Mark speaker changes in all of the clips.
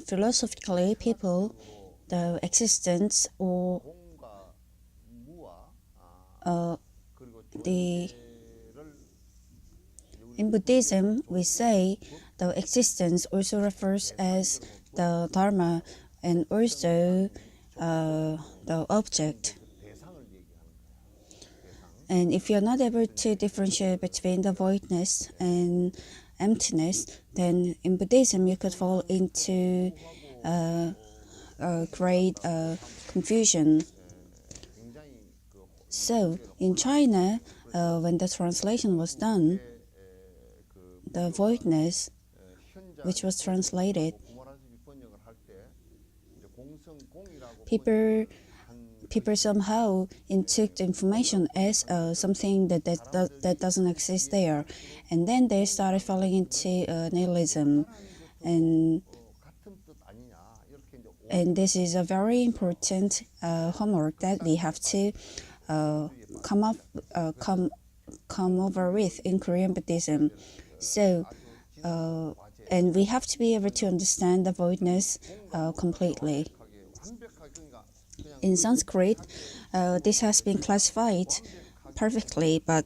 Speaker 1: philosophically, people, the existence or the in Buddhism, we say the existence also refers as the dharma and also the object. And if you're not able to differentiate between the voidness and emptiness, then in Buddhism you could fall into great confusion. So in China, when the translation was done, the voidness, which was translated, people somehow took the information as something that doesn't exist there, and then they started falling into nihilism, and this is a very important homework that we have to come over with in Korean Buddhism. So, and we have to be able to understand the voidness completely. In Sanskrit, this has been classified perfectly, but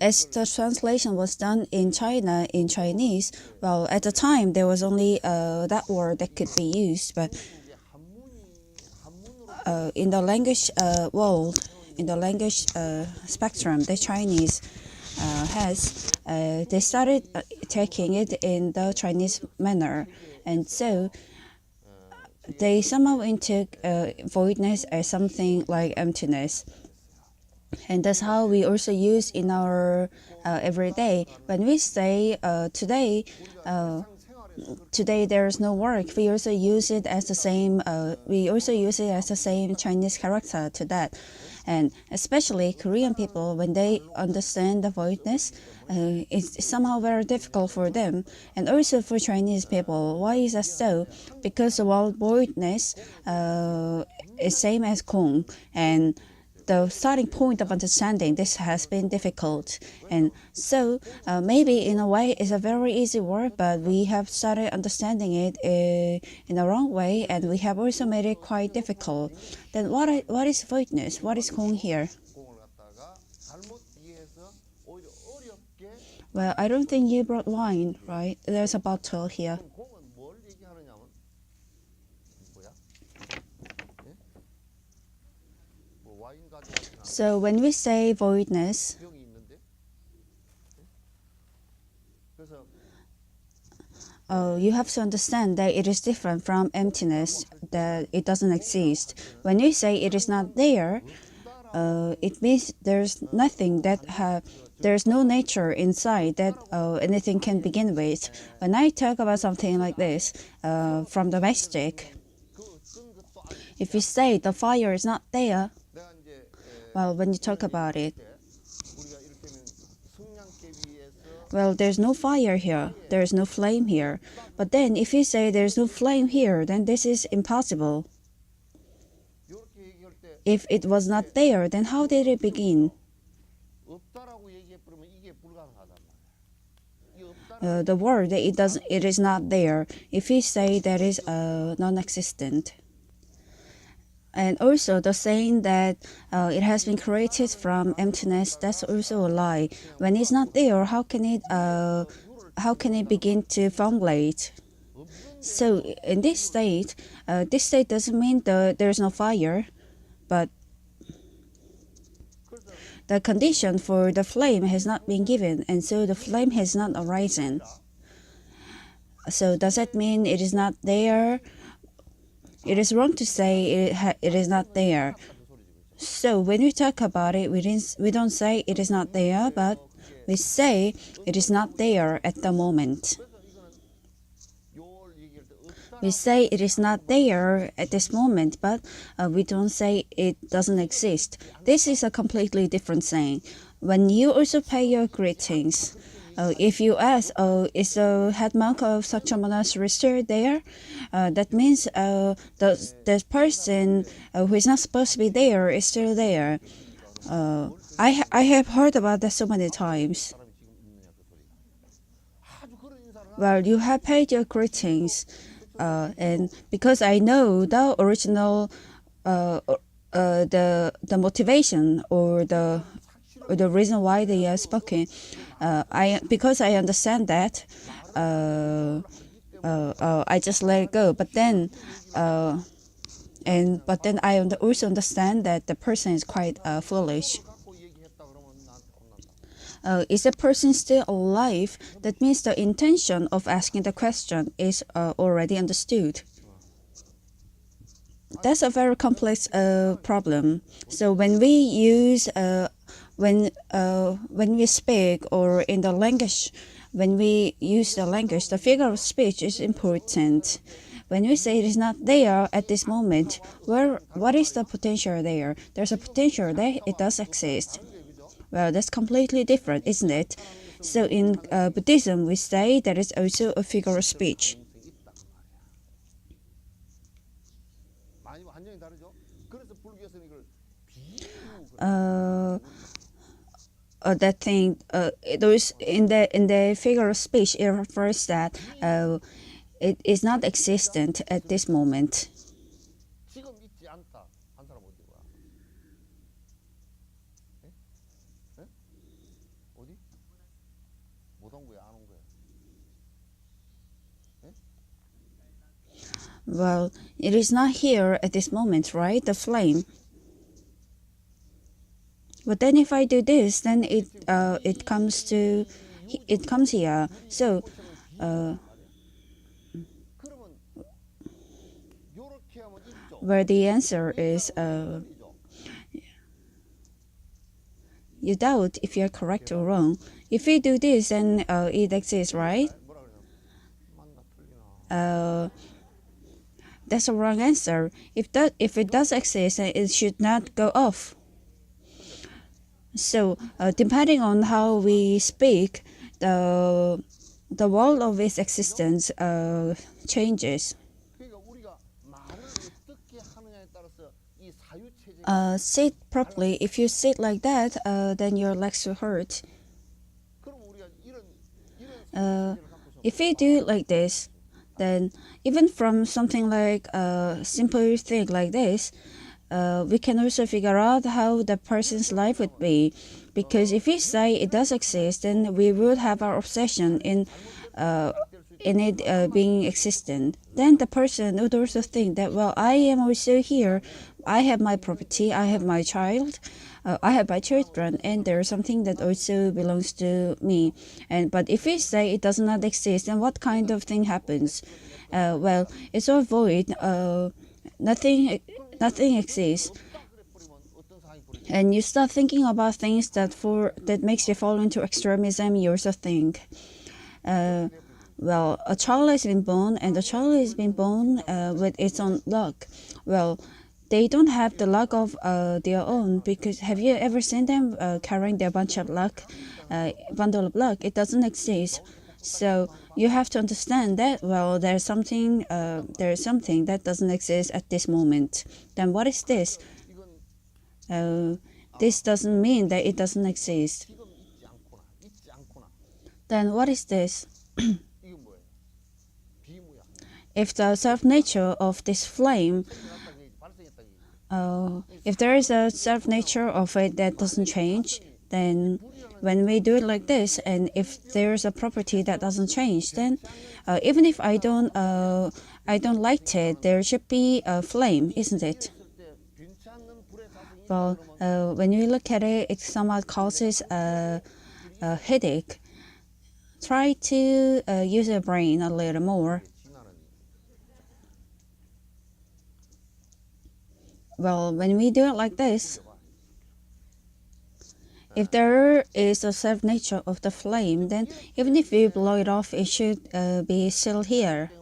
Speaker 1: as the translation was done in China in Chinese, well, at the time there was only that word that could be used, but in the language world, in the language spectrum, the Chinese has, they started taking it in the Chinese manner, and so they somehow took voidness as something like emptiness. And that's how we also use in our everyday. When we say today there is no work, we also use it as the same. We also use it as the same Chinese character to that. And especially Korean people, when they understand the voidness, it's somehow very difficult for them. And also for Chinese people, why is that so? Because the word voidness is same as Kong, and the starting point of understanding this has been difficult. And so maybe in a way it's a very easy word, but we have started understanding it in the wrong way, and we have also made it quite difficult. Then what is voidness? What is Kong here? Well, I don't think you brought wine, right? There's a bottle here. So when we say voidness, you have to understand that it is different from emptiness, that it doesn't exist. When you say it is not there, it means there's nothing there's no nature inside that anything can begin with. When I talk about something like this from the mystic, if you say the fire is not there, well, when you talk about it, well, there's no fire here, there's no flame here. But then if you say there's no flame here, then this is impossible. If it was not there, then how did it begin? The word that it is not there. If we say that is non-existent. And also the saying that it has been created from emptiness, that's also a lie. When it's not there, how can it begin to formulate? So in this state doesn't mean there's no fire, but the condition for the flame has not been given, and so the flame has not arisen. So does that mean it is not there? It is wrong to say it is not there. So when we talk about it, we don't say it is not there, but we say it is not there at the moment. We say it is not there at this moment, but we don't say it doesn't exist. This is a completely different saying. When you also pay your greetings, if you ask, is the head monk of such a monastery still there? That means the person who is not supposed to be there is still there. I have heard about that so many times. Well, you have paid your greetings, and because I know the original, the motivation or the reason why they are spoken, because I understand that, I just let it go. But then I also understand that the person is quite foolish. Is the person still alive? That means the intention of asking the question is already understood. That's a very complex problem. So when we use when we speak or in the language, when we use the language, the figure of speech is important. When we say it is not there at this moment, what is the potential there? There's a potential that it does exist. Well, that's completely different, isn't it? So in Buddhism, we say there is also a figure of speech. That thing, those in the figure of speech, it refers that it is not existent at this moment. Well, it is not here at this moment, right? The flame. But then if I do this, then it comes here. So where the answer is you doubt if you're correct or wrong. If we do this, then it exists, right? That's a wrong answer. If it does exist, then it should not go off. So depending on how we speak, the world of its existence changes. Sit properly. If you sit like that, then your legs will hurt. If you do it like this, then even from something like a simple thing like this, we can also figure out how the person's life would be. Because if we say it does exist, then we would have our obsession in it being existent. Then the person would also think that, well, I am also here. I have my property. I have my child. I have my children, and there is something that also belongs to me. But if we say it does not exist, then what kind of thing happens? Well, it's all void. Nothing exists. And you start thinking about things that makes you fall into extremism. You also think, well, a child has been born, and the child has been born with its own luck. Well, they don't have the luck of their own, because have you ever seen them carrying their bundle of luck? It doesn't exist. So you have to understand that, well, there's something that doesn't exist at this moment. Then what is this? This doesn't mean that it doesn't exist. Then what is this? If the self-nature of this flame, if there is a self-nature of it that doesn't change, then when we do it like this, and if there's a property that doesn't change, then even if I don't light it, there should be a flame, isn't it? Well, when you look at it, it somewhat causes a headache. Try to use your brain a little more. Well, when we do it like this, if there is a self-nature of the flame, then even if we blow it off, it should be still here.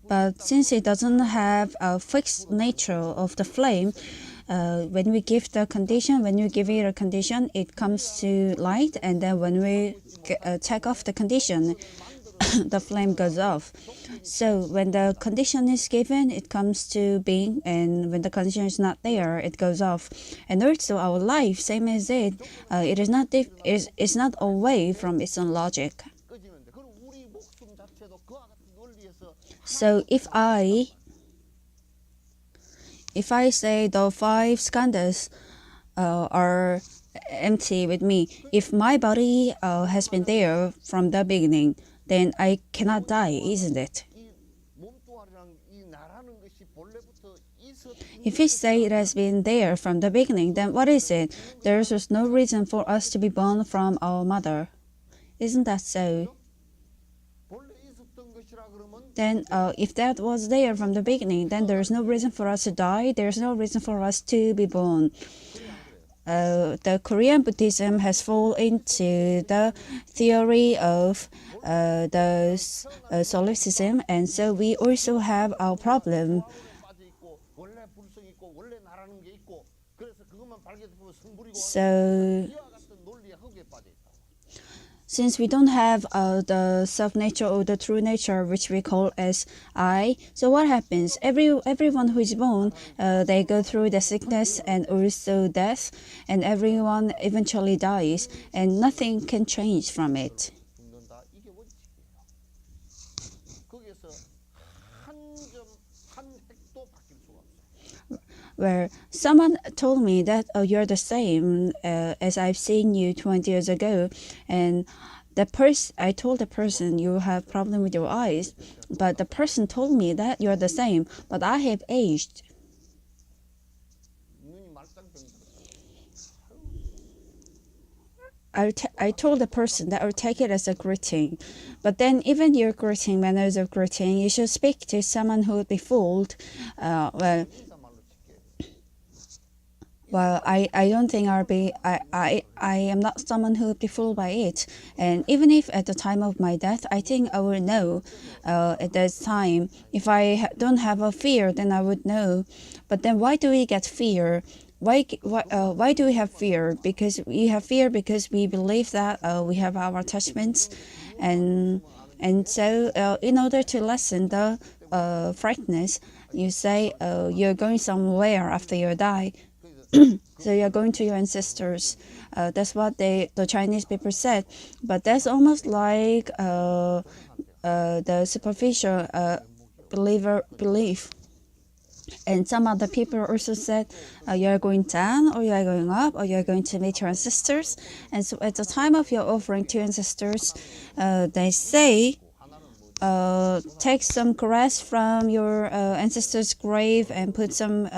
Speaker 1: But since it doesn't have a fixed nature of the flame, when we give it a condition, it comes to light, and then when we take off the condition, the flame goes off. So when the condition is given, it comes to being, and when the condition is not there, it goes off. And also our life, same as it is not away from its own logic. So if I say the five skandhas are empty with me, if my body has been there from the beginning, then I cannot die, isn't it? If we say it has been there from the beginning, then what is it? There is just no reason for us to be born from our mother. Isn't that so? Then if that was there from the beginning, then there is no reason for us to die. There is no reason for us to be born. The Korean Buddhism has fallen into the theory of the solipsism, and so we also have our problem. So since we don't have the self-nature or the true nature, which we call as I, so what happens? Everyone who is born, they go through the sickness and also death, and everyone eventually dies, and nothing can change from it. Where someone told me that you're the same as I've seen you 20 years ago, and I told the person you have problem with your eyes, but the person told me that you're the same, but I have aged. I told the person that I'll take it as a greeting, but then even your greeting, manners of greeting, you should speak to someone who would be fooled. Well, I don't think I am not someone who would be fooled by it. And even if at the time of my death, I think I will know at that time. If I don't have a fear, then I would know. But then why do we get fear? Why do we have fear? Because we have fear because we believe that we have our attachments. And so in order to lessen the frightness, you say you're going somewhere after you die. So you're going to your ancestors. That's what the Chinese people said. But that's almost like the superficial belief. And some other people also said you're going down, or you're going up, or you're going to meet your ancestors. And so at the time of your offering to ancestors, they say take some grass from your ancestors' grave and put some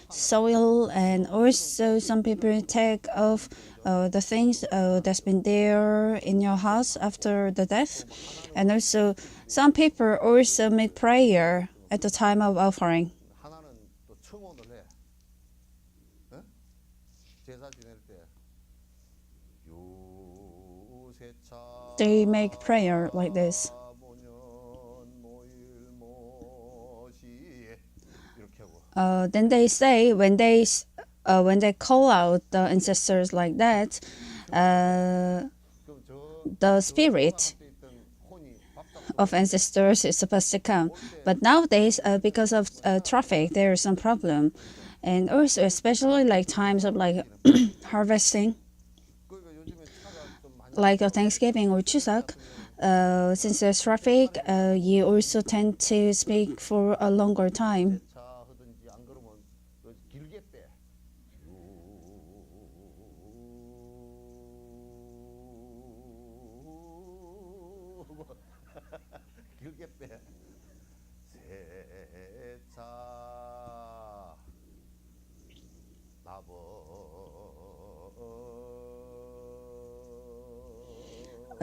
Speaker 1: soil, and also some people take off the things that's been there in your house after the death. And also some people also make prayer at the time of offering. They make prayer like this. Then they say when they call out the ancestors like that, the spirit of ancestors is supposed to come. But nowadays, because of traffic, there is some problem, and also especially like times of like harvesting, like Thanksgiving or Chuseok. Since there's traffic, you also tend to speak for a longer time.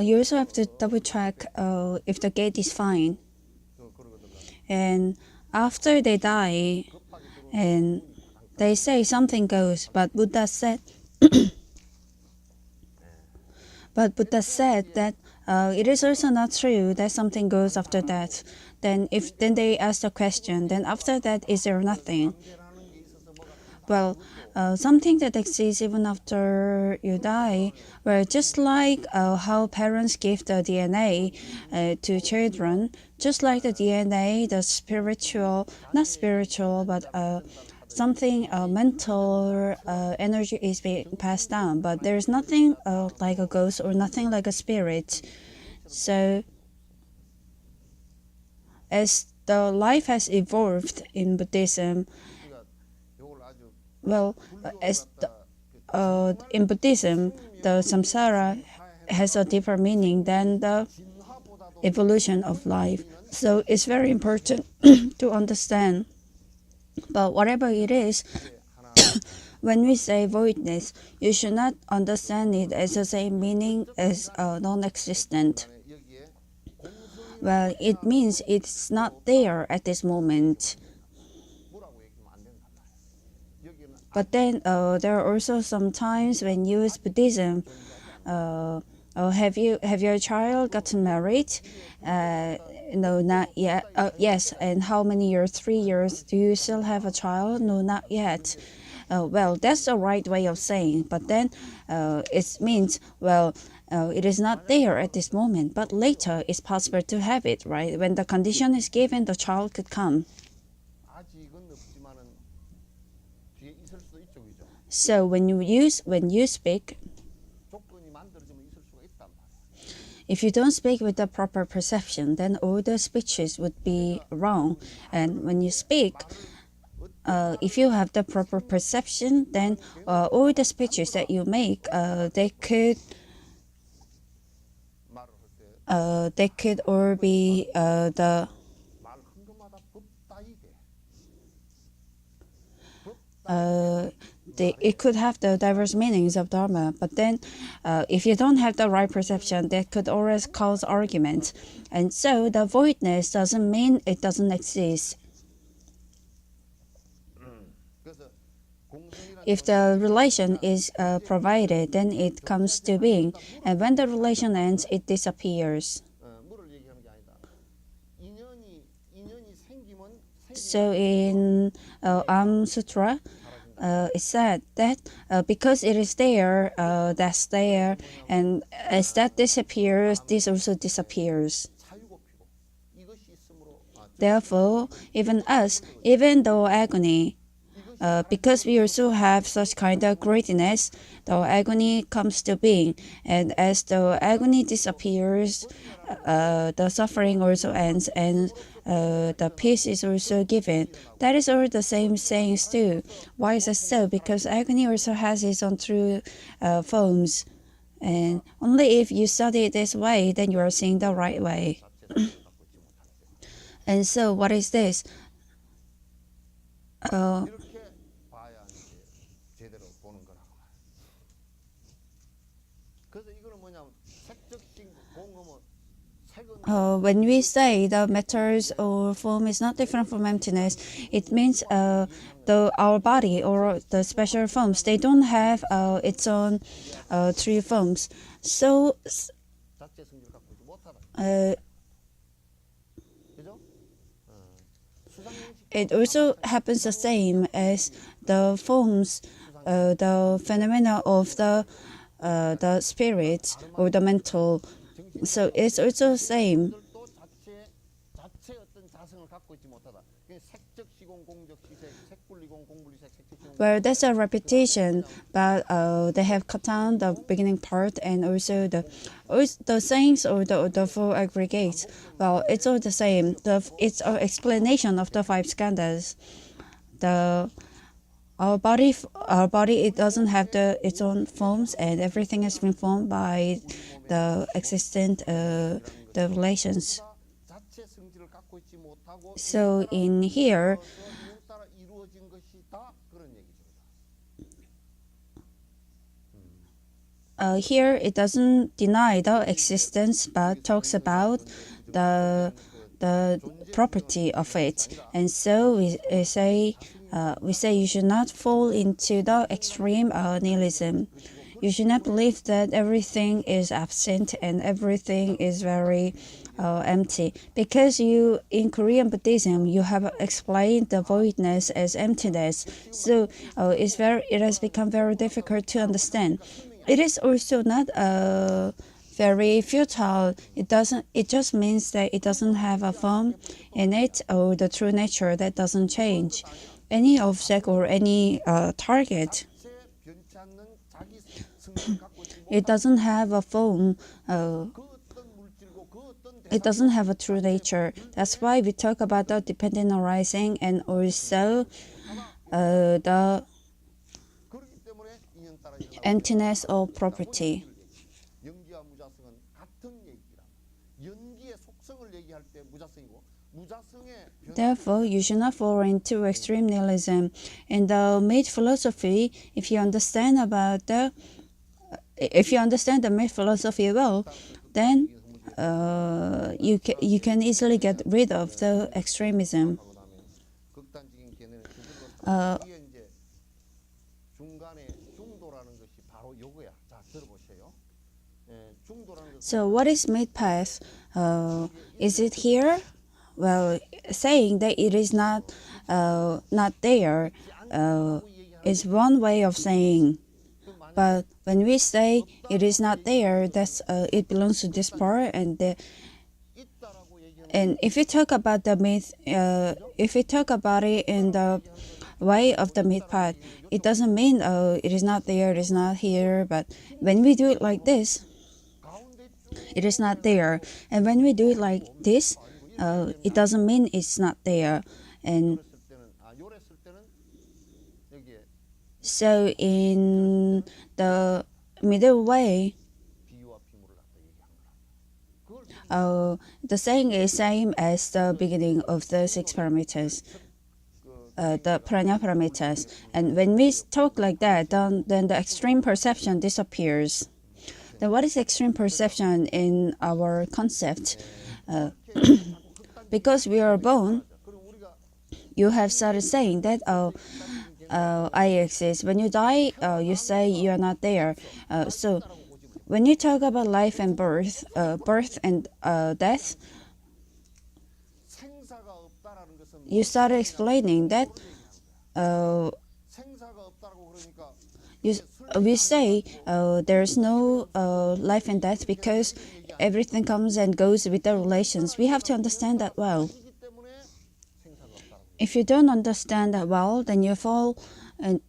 Speaker 1: You also have to double check if the gate is fine. And after they die, and they say something goes, but Buddha said, that it is also not true that something goes after death. Then they ask the question, then after that, is there nothing? Well, something that exists even after you die, well, just like how parents give the DNA to children, just like the DNA, the spiritual, not spiritual, but something mental energy is being passed down, but there's nothing like a ghost or nothing like a spirit. So as the life has evolved in Buddhism, well, as in Buddhism, the samsara has a deeper meaning than the evolution of life. So it's very important to understand. But whatever it is, when we say voidness, you should not understand it as the same meaning as non-existent. Well, it means it's not there at this moment. But then there are also some times when you use Buddhism. Have your child gotten married? No, not yet. Yes. And how many years? 3 years. Do you still have a child? No, not yet. Well, that's the right way of saying. But then it means, well, it is not there at this moment, but later it's possible to have it, right? When the condition is given, the child could come. So when you speak, if you don't speak with the proper perception, then all the speeches would be wrong. And when you speak, if you have the proper perception, then all the speeches that you make, they could all be it could have the diverse meanings of Dharma, but then if you don't have the right perception, that could always cause arguments. And so the voidness doesn't mean it doesn't exist. If the relation is provided, then it comes to being. And when the relation ends, it disappears. So in Sutra, it said that because it is there, that's there, and as that disappears, this also disappears. Therefore, even us, even though agony, because we also have such kind of greatness, the agony comes to being, and as the agony disappears, the suffering also ends, and the peace is also given. That is all the same sayings too. Why is that so? Because agony also has its own true forms, and only if you study it this way, then you are seeing the right way. And so, what is this? When we say the matters or form is not different from emptiness, it means our body or the special forms, they don't have its own three forms. So it also happens the same as the forms, the phenomena of the spirit or the mental. So it's also the same. Well, that's a repetition, but they have cut down the beginning part and also the sayings or the four aggregates. Well, it's all the same. It's an explanation of the five skandhas. Our body, it doesn't have its own forms, and everything has been formed by the existent the relations. So in here, here it doesn't deny the existence, but talks about the property of it. And so we say you should not fall into the extreme nihilism. You should not believe that everything is absent and everything is very empty. Because in Korean Buddhism, you have explained the voidness as emptiness. So it has become very difficult to understand. It is also not very futile. It just means that it doesn't have a form in it or the true nature that doesn't change. Any object or any target, it doesn't have a form. it doesn't have a true nature. That's why we talk about the dependent arising and also the emptiness of property. Therefore, you should not fall into extreme nihilism. In the myth philosophy, if you understand the myth philosophy well, then you can easily get rid of the extremism. So what is mid path? Is it here? Well, saying that it is not there is one way of saying. But when we say it is not there, that's it belongs to this part, and if we talk about the myth, if we talk about it in the way of the mid part, it doesn't mean it is not there, it is not here. But when we do it like this, it is not there, and when we do it like this, it doesn't mean it's not there. And so in the middle way, the saying is same as the beginning of the 6 parameters, the prana parameters. And when we talk like that, then the extreme perception disappears. Then what is extreme perception in our concept? Because we are born, you have started saying that I exist. When you die, you say you are not there. So when you talk about life and birth and death, you started explaining that we say there's no life and death because everything comes and goes with the relations. We have to understand that well. If you don't understand that well, then you fall and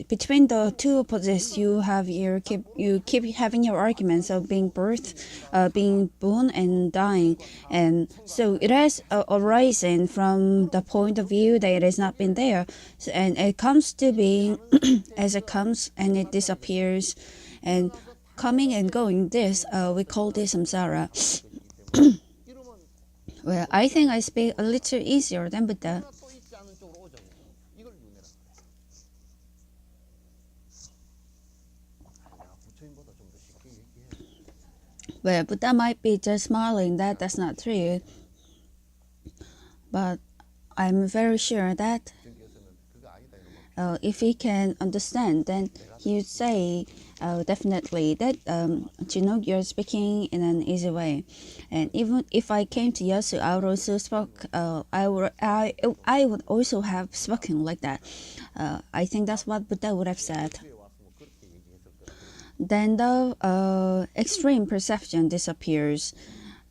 Speaker 1: between the two opposites. You keep having your arguments of being being born and dying, and so it has arisen from the point of view that it has not been there, and it comes to being as it comes, and it disappears, and coming and going. This we call this samsara. Well, I think I speak a little easier than Buddha. Well, Buddha might be just smiling that that's not true. But I'm very sure that if he can understand, then he would say definitely that Jinok, you're speaking in an easy way. And even if I came to Yasu, I would also I would also have spoken like that. I think that's what Buddha would have said. Then the extreme perception disappears.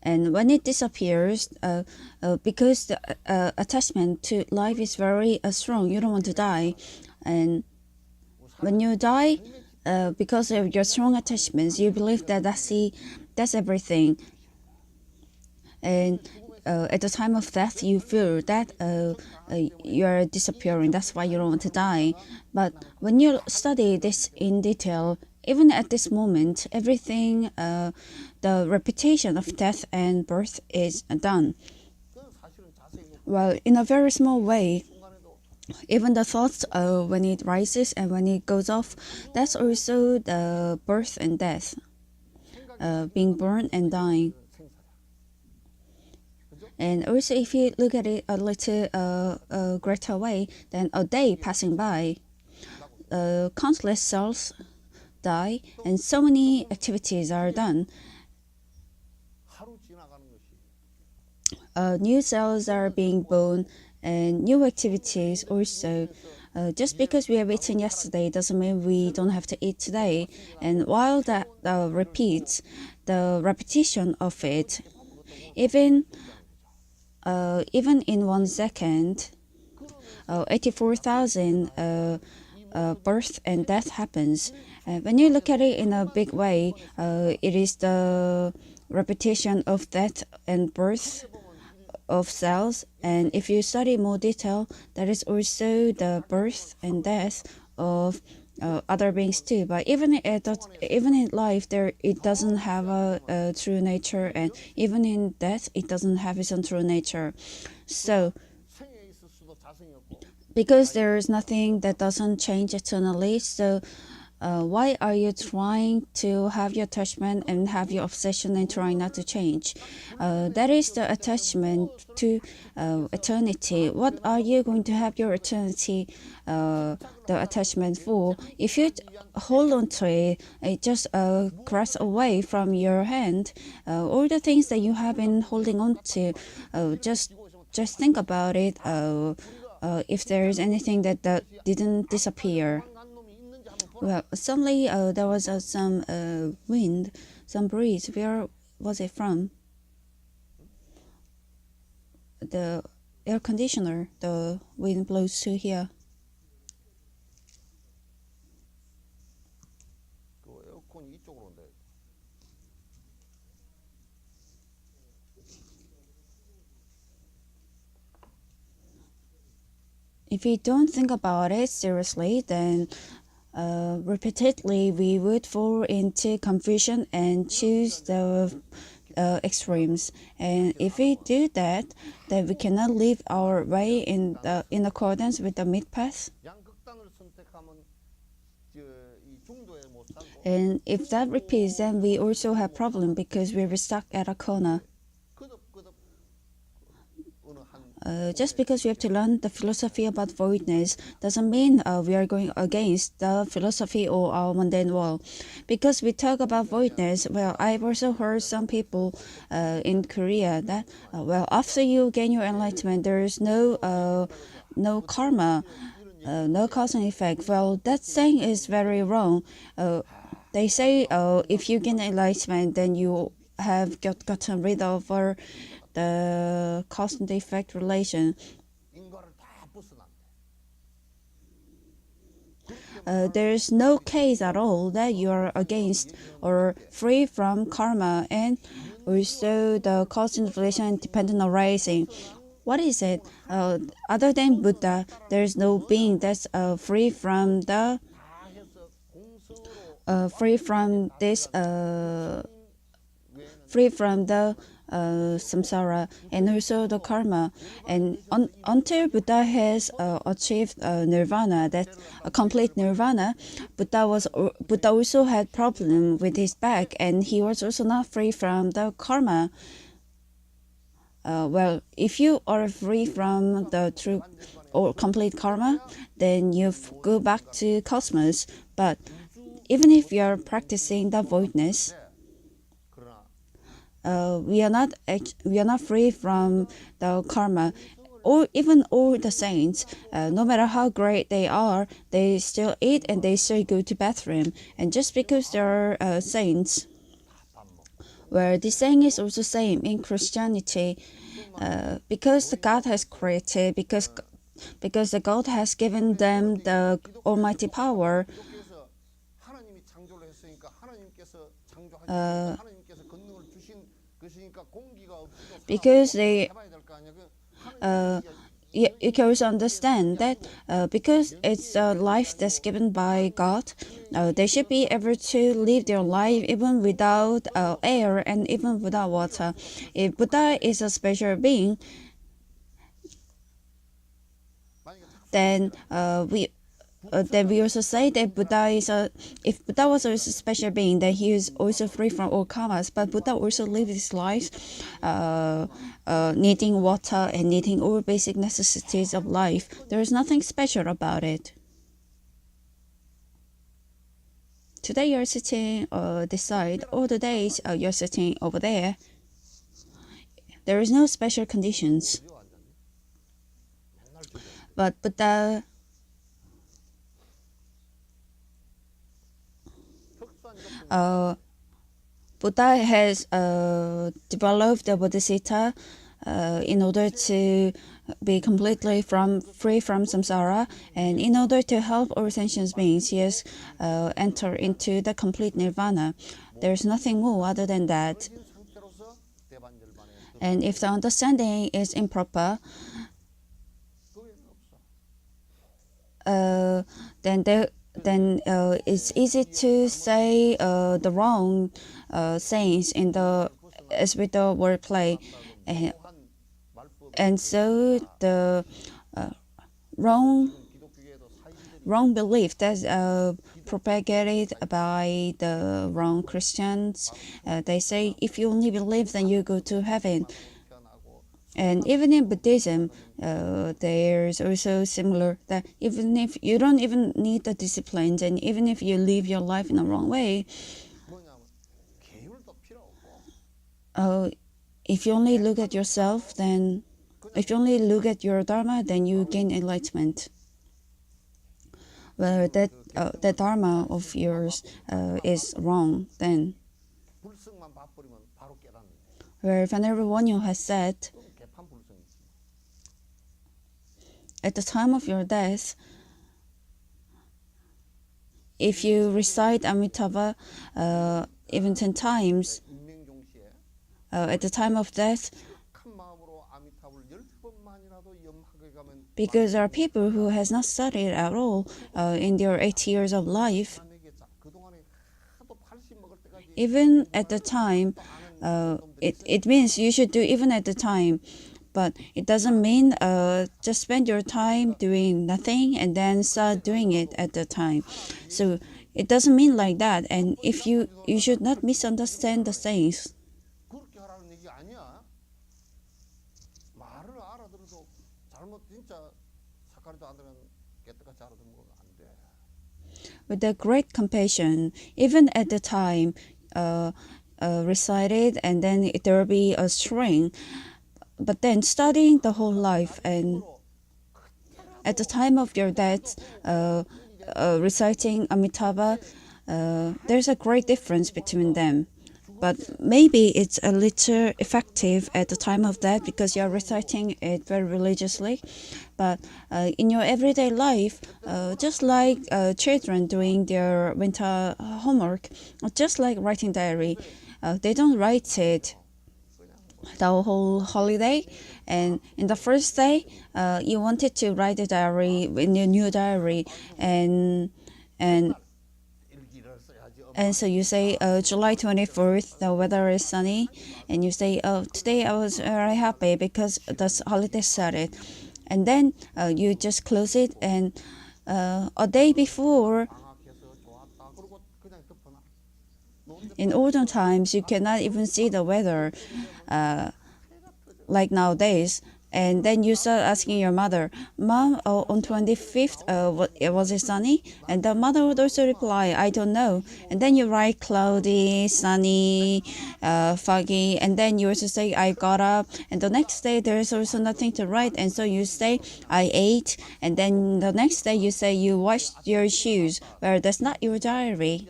Speaker 1: And when it disappears, because the attachment to life is very strong, you don't want to die. And when you die, because of your strong attachments, you believe that that's everything. And at the time of death, you feel that you're disappearing. That's why you don't want to die. But when you study this in detail, even at this moment, everything, the repetition of death and birth is done. Well, in a very small way, even the thoughts when it rises and when it goes off, that's also the birth and death, being born and dying. And also, if you look at it a little greater way, then a day passing by, countless cells die, and so many activities are done. New cells are being born, and new activities also. Just because we have eaten yesterday doesn't mean we don't have to eat today. And while that repeats, the repetition of it, even in 1 second, 84,000 birth and death happens. When you look at it in a big way, it is the repetition of death and birth of cells. And if you study more detail, that is also the birth and death of other beings too. But even in life, there it doesn't have a true nature, and even in death, it doesn't have its own true nature. So because there is nothing that doesn't change eternally, so why are you trying to have your attachment and have your obsession and trying not to change? That is the attachment to eternity. What are you going to have your eternity, the attachment for? If you hold on to it, it just cracks away from your hand. All the things that you have been holding on to, just think about it. If there is anything that didn't disappear. Well, suddenly there was some wind, some breeze. Where was it from? The air conditioner. The wind blows to here. If we don't think about it seriously, then repeatedly we would fall into confusion and choose the extremes. And if we do that, then we cannot live our way in accordance with the mid path. And if that repeats, then we also have problem because we're stuck at a corner. Just because we have to learn the philosophy about voidness doesn't mean we are going against the philosophy or our mundane world. Because we talk about voidness, well, I've also heard some people in Korea that, well, after you gain your enlightenment, there is no karma, no cause and effect. Well, that saying is very wrong. They say if you gain enlightenment, then you have gotten rid of the cause and effect relation. There is no case at all that you are against or free from karma and also the cause and relation dependent arising. What is it? Other than Buddha, there is no being that's free from the free from this free from the samsara and also the karma. And until Buddha has achieved nirvana, that a complete nirvana, Buddha also had problem with his back, and he was also not free from the karma. Well, if you are free from the true or complete karma, then you go back to cosmos. But even if you are practicing the voidness, we are not free from the karma. Or even all the saints, no matter how great they are, they still eat and they still go to bathroom. And just because there are saints, where the saying is also same in Christianity, because the God has created, because the God has given them the almighty power. Because they you can also understand that because it's a life that's given by God, they should be able to live their life even without air and even without water. If Buddha is a special being, then we also say that if Buddha was also a special being, then he is also free from all karmas. But Buddha also lived his life needing water and needing all basic necessities of life. There is nothing special about it. Today you're sitting this side, all the days you're sitting over there. There is no special conditions. But Buddha Buddha has developed the Bodhisattva in order to be completely free from samsara, and in order to help all sentient beings, he has entered into the complete nirvana. There's nothing more other than that. And if the understanding is improper, then it's easy to say the wrong sayings in the as with the wordplay, and, and so the wrong wrong belief that's propagated by the wrong Christians. They say if you only believe, then you go to heaven. And even in Buddhism, there's also similar that even if you don't even need the disciplines, and even if you live your life in the wrong way, if you only look at yourself, then if you only look at your dharma, then you gain enlightenment. Well, that dharma of yours is wrong, then. Where Venerable Wonyo has said, at the time of your death, if you recite Amitabha even 10 times, at the time of death, because there are people who has not studied at all in their 80 years of life, even at the time, it means you should do even at the time, but it doesn't mean just spend your time doing nothing and then start doing it at the time. So it doesn't mean like that, and if you should not misunderstand the sayings. With the great compassion, even at the time, recited, and then there will be a string, but then studying the whole life, and at the time of your death, reciting Amitabha, there's a great difference between them. But maybe it's a little effective at the time of death because you're reciting it very religiously. But in your everyday life, just like children doing their winter homework, just like writing diary, they don't write it the whole holiday, and in the first day you wanted to write a diary in your new diary, and and so you say July 24th, the weather is sunny, and you say, oh, today I was very happy because the holiday started, and then you just close it, and a day before, in olden times, you cannot even see the weather like nowadays. And then you start asking your mother, Mom, on 25th, was it sunny? And the mother would also reply, I don't know. And then you write cloudy, sunny, foggy, and then you also say, I got up. And the next day, there is also nothing to write. And so you say, I ate. And then the next day, you say, you washed your shoes. Well, that's not your diary.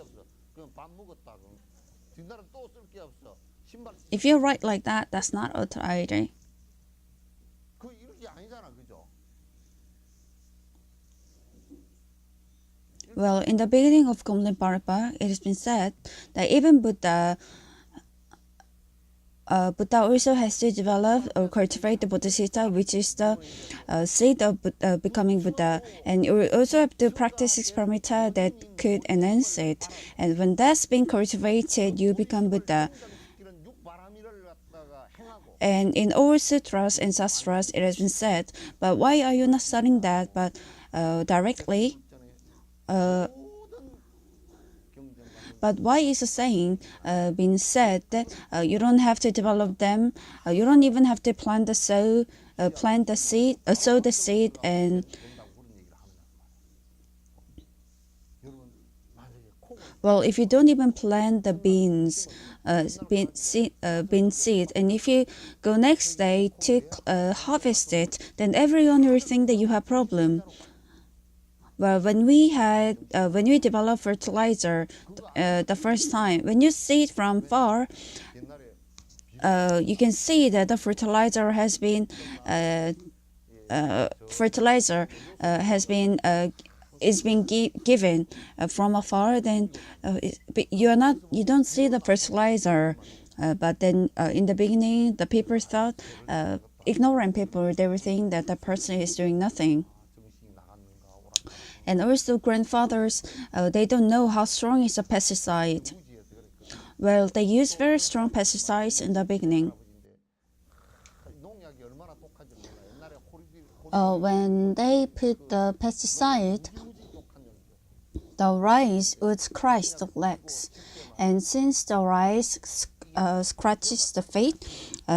Speaker 1: If you write like that, that's not a diary. Well, in the beginning of Golden Parapa, it has been said that even Buddha also has to develop or cultivate the Bodhisattva, which is the seed of becoming Buddha. And you also have to practice experimenta that could enhance it. And when that's been cultivated, you become Buddha. And in all sutras and sastras, it has been said, but why are you not studying that, but directly? But why is a saying being said that you don't have to develop them, you don't even have to plant the sow the seed, and well, if you don't even plant the bean seed, and if you go next day to harvest it, then everyone will think that you have problem. Well, when we developed fertilizer the first time, when you see it from far, you can see that the fertilizer has been is being given from afar. Then you don't see the fertilizer But then in the beginning, the people thought, ignorant people, they would think that the person is doing nothing. And also grandfathers, they don't know how strong is a pesticide. Well, they use very strong pesticides in the beginning. When they put the pesticide, the rice would scratch the legs. And since the rice scratches the feet,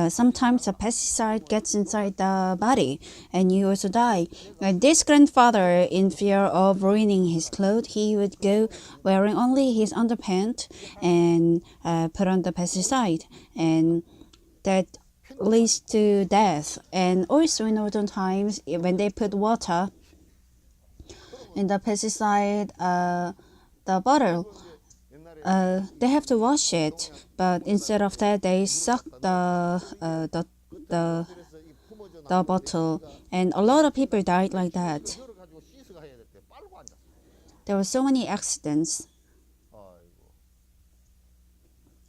Speaker 1: sometimes the pesticide gets inside the body and you also die. And this grandfather, in fear of ruining his clothes, he would go wearing only his underpants and put on the pesticide. And that leads to death. And also in olden times, when they put water in the pesticide, the bottle, they have to wash it, but instead of that, they suck the bottle, and a lot of people died like that. There were so many accidents,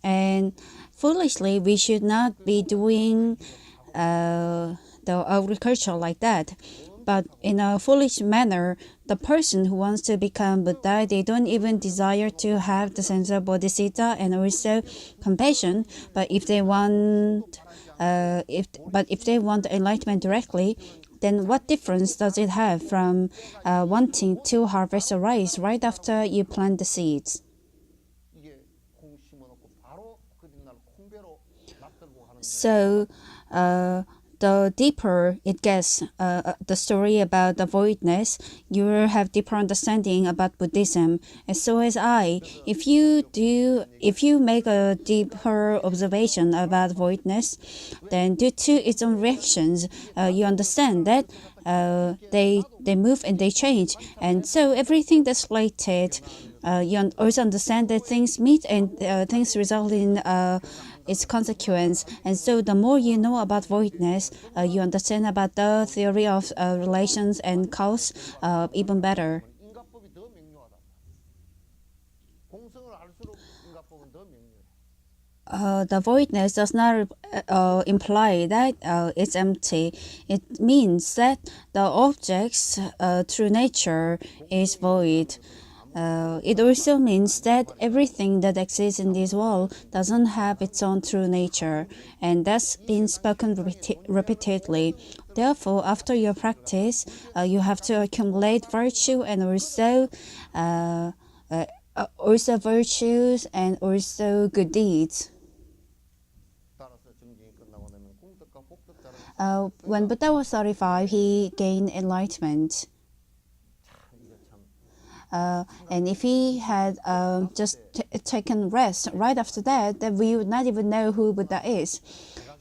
Speaker 1: and foolishly, we should not be doing the agriculture like that. But in a foolish manner, the person who wants to become Buddha, they don't even desire to have the sense of bodhisattva and also compassion. But if they want, if they want enlightenment directly, then what difference does it have from wanting to harvest a rice right after you plant the seeds? So, the deeper it gets, the story about the voidness, you will have deeper understanding about Buddhism. And so as I, if you make a deeper observation about voidness, then due to its own reactions, you understand that they move and they change, and so everything that's related, you also understand that things meet and things result in its consequence. And so the more you know about voidness, you understand about the theory of relations and cause even better. The voidness does not imply that it's empty. It means that the objects through nature is void. It also means that everything that exists in this world doesn't have its own true nature, and that's been spoken repeatedly. Therefore, after your practice, you have to accumulate virtue and also virtues and also good deeds. When Buddha was 35, he gained enlightenment. And if he had just taken rest right after that, then we would not even know who Buddha is.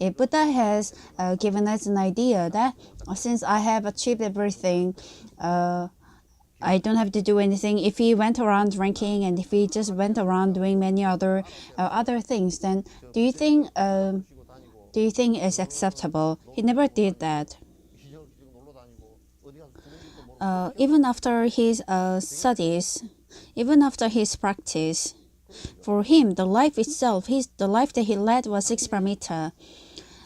Speaker 1: If Buddha has given us an idea that since I have achieved everything, I don't have to do anything. If he went around drinking and if he just went around doing many other things, then do you think it's acceptable? He never did that. Even after his studies, even after his practice, for him, the life itself, the life that he led was experimenta.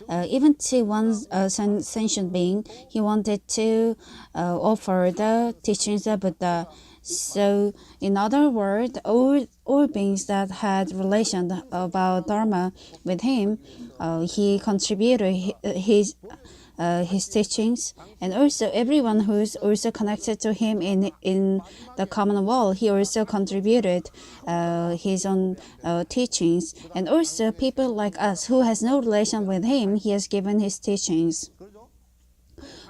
Speaker 1: Even to one sentient being, he wanted to offer the teachings of Buddha. So, in other words, all beings that had relation about Dharma with him, he contributed his teachings, and also everyone who is also connected to him in the common world, he also contributed his own teachings, and also people like us who has no relation with him, he has given his teachings.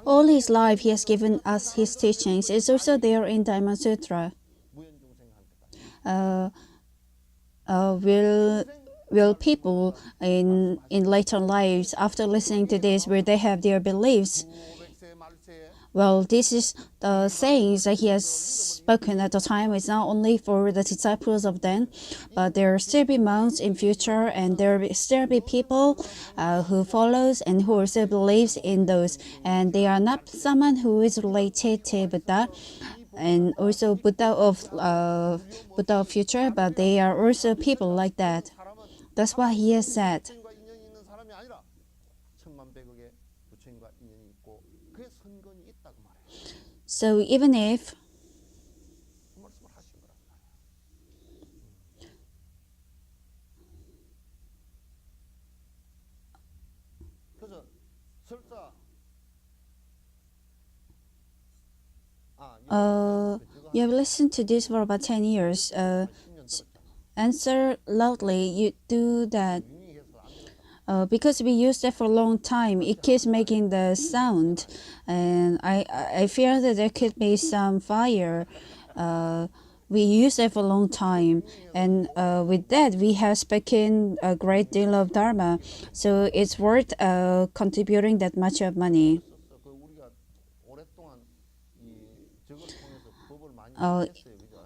Speaker 1: All his life he has given us his teachings. It's also there in Dharma Sutra. Will people in later lives, after listening to this, will they have their beliefs? Well, this is the sayings that he has spoken at the time. It's not only for the disciples of then, but there will still be monks in future, and there will still be people who follows and who also believes in those. And they are not someone who is related to Buddha and also Buddha of future, but they are also people like that. That's what he has said.
Speaker 2: 부처님과 인연이 있는 사람이 아니라 천만백억의 부처님과 인연이 있고 그의 선건이 있다 그 말이에요.
Speaker 1: So even if
Speaker 2: 그 말씀을 하신 거란 말이에요. 그래서 설사
Speaker 1: you have listened to this for about 10 years, answer loudly. You do that because we used it for a long time. It keeps making the sound, and I fear that there could be some fire. We used it for a long time, and with that we have spoken a great deal of dharma, so it's worth contributing that much of money.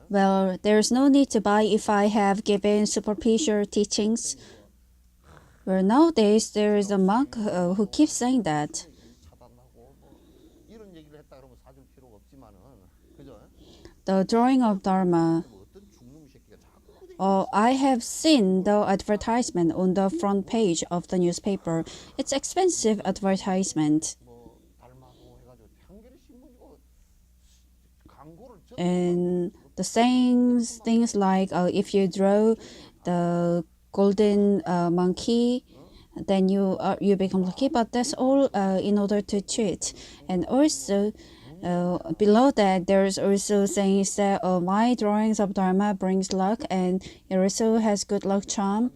Speaker 1: Well, there's no need to buy if I have given superficial teachings. Well, nowadays there is a monk who keeps saying that. The drawing of Dharma. I have seen the advertisement on the front page of the newspaper. It's expensive advertisement. And the same things like if you draw the golden monkey, then you become lucky. But that's all in order to cheat. And also below that, there's also things that my drawings of Dharma brings luck, and it also has good luck charm.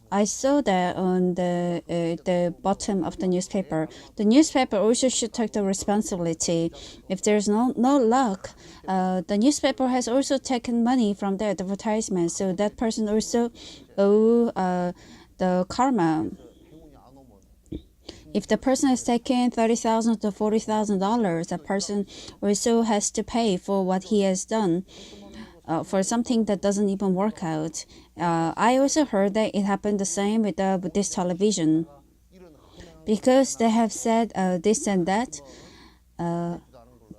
Speaker 1: I saw that on the bottom of the newspaper. The newspaper also should take the responsibility. If there's no luck, the newspaper has also taken money from the advertisement, so that person also owe the karma. If the person has taken $30,000 to $40,000, that person also has to pay for what he has done. For something that doesn't even work out. I also heard that it happened the same with the Buddhist television. Because they have said this and that,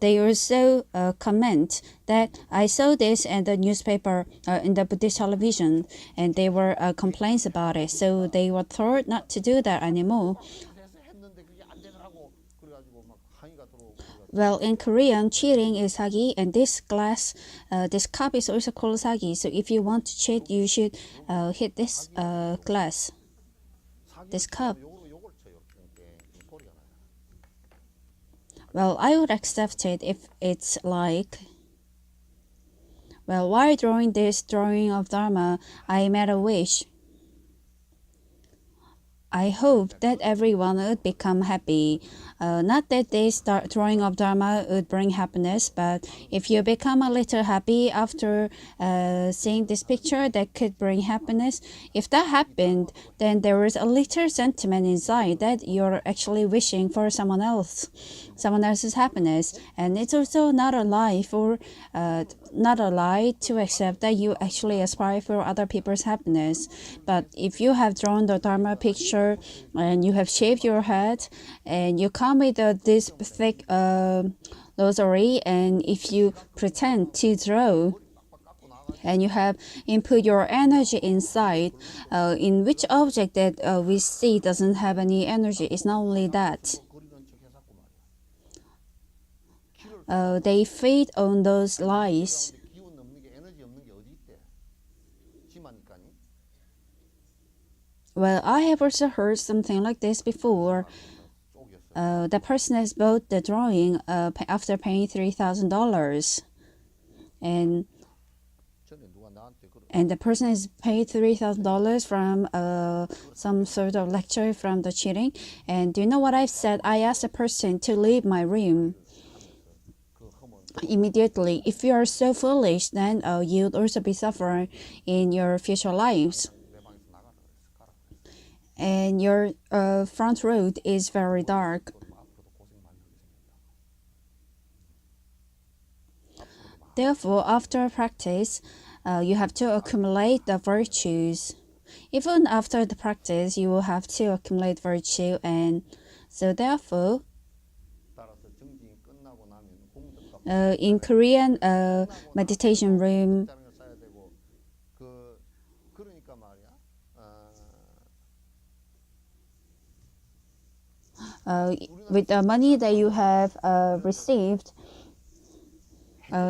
Speaker 1: they also comment that I saw this in the newspaper, in the Buddhist television, and they were complaints about it. So they were told not to do that anymore. Well, in Korean, cheating is sagi, and this cup is also called sagi. So if you want to cheat, you should hit this glass, this cup. Well, I would accept it if it's like, well, while drawing this drawing of Dharma, I made a wish. I hope that everyone would become happy. Not that this drawing of Dharma would bring happiness, but if you become a little happy after seeing this picture, that could bring happiness. If that happened, then there is a little sentiment inside that you're actually wishing for someone else's happiness. And it's also not a lie to accept that you actually aspire for other people's happiness. But if you have drawn the Dharma picture and you have shaved your head and you come with this thick rosary, and if you pretend to draw and you have input your energy inside, in which object that we see doesn't have any energy. It's not only that. They feed on those lies. Well, I have also heard something like this before. The person has bought the drawing after paying $3,000, and the person has paid $3,000 from some sort of lecture from the cheating. And do you know what I've said? I asked the person to leave my room immediately. If you are so foolish, then you'd also be suffering in your future lives. And your front road is very dark. Therefore, after practice, you have to accumulate the virtues. Even after the practice, you will have to accumulate virtue, and so therefore, in Korean meditation room, with the money that you have received,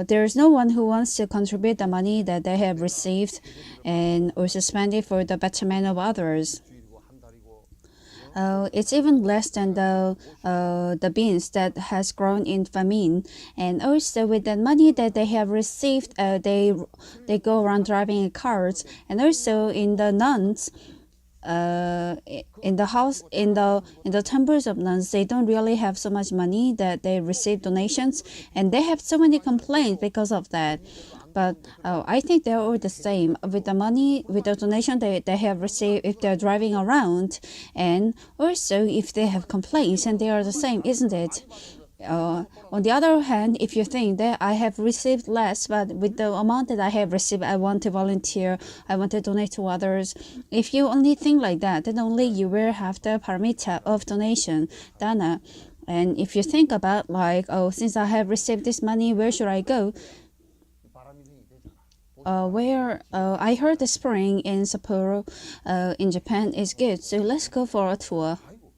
Speaker 1: there's no one who wants to contribute the money that they have received and also spend it for the betterment of others.
Speaker 2: 주일이고 한 달이고
Speaker 1: It's even less than the beans that has grown in famine, and also with the money that they have received, they go around driving cars, and also in the nuns. In the house in the temples of nuns, they don't really have so much money that they receive donations, and they have so many complaints because of that. But I think they're all the same with the money, with the donation they have received if they're driving around, and also if they have complaints, and they are the same, isn't it? On the other hand, if you think that I have received less, but with the amount that I have received, I want to volunteer, I want to donate to others. If you only think like that, then only you will have the paramita of donation, dana. And if you think about like, oh, since I have received this money, where should I go?
Speaker 2: 바람인생이 되잖아.
Speaker 1: Where I heard the spring in Sapporo, in Japan is good, so let's go for a tour.
Speaker 2: 아이고